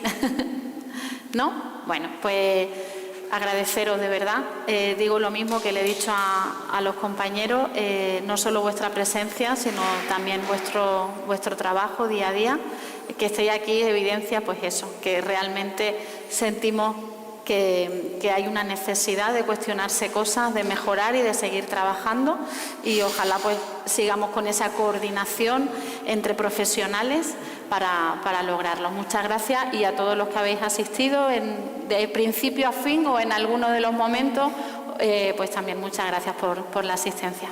¿No? Bueno, pues agradeceros de verdad. Digo lo mismo que le he dicho a los compañeros, no solo vuestra presencia, sino también vuestro trabajo día a día. Que estéis aquí evidencia pues eso, que realmente sentimos que hay una necesidad de cuestionarse cosas, de mejorar y de seguir trabajando, y ojalá pues sigamos con esa coordinación entre profesionales para lograrlo. Muchas gracias, y a todos los que habéis asistido de principio a fin o en alguno de los momentos, pues también muchas gracias por la asistencia.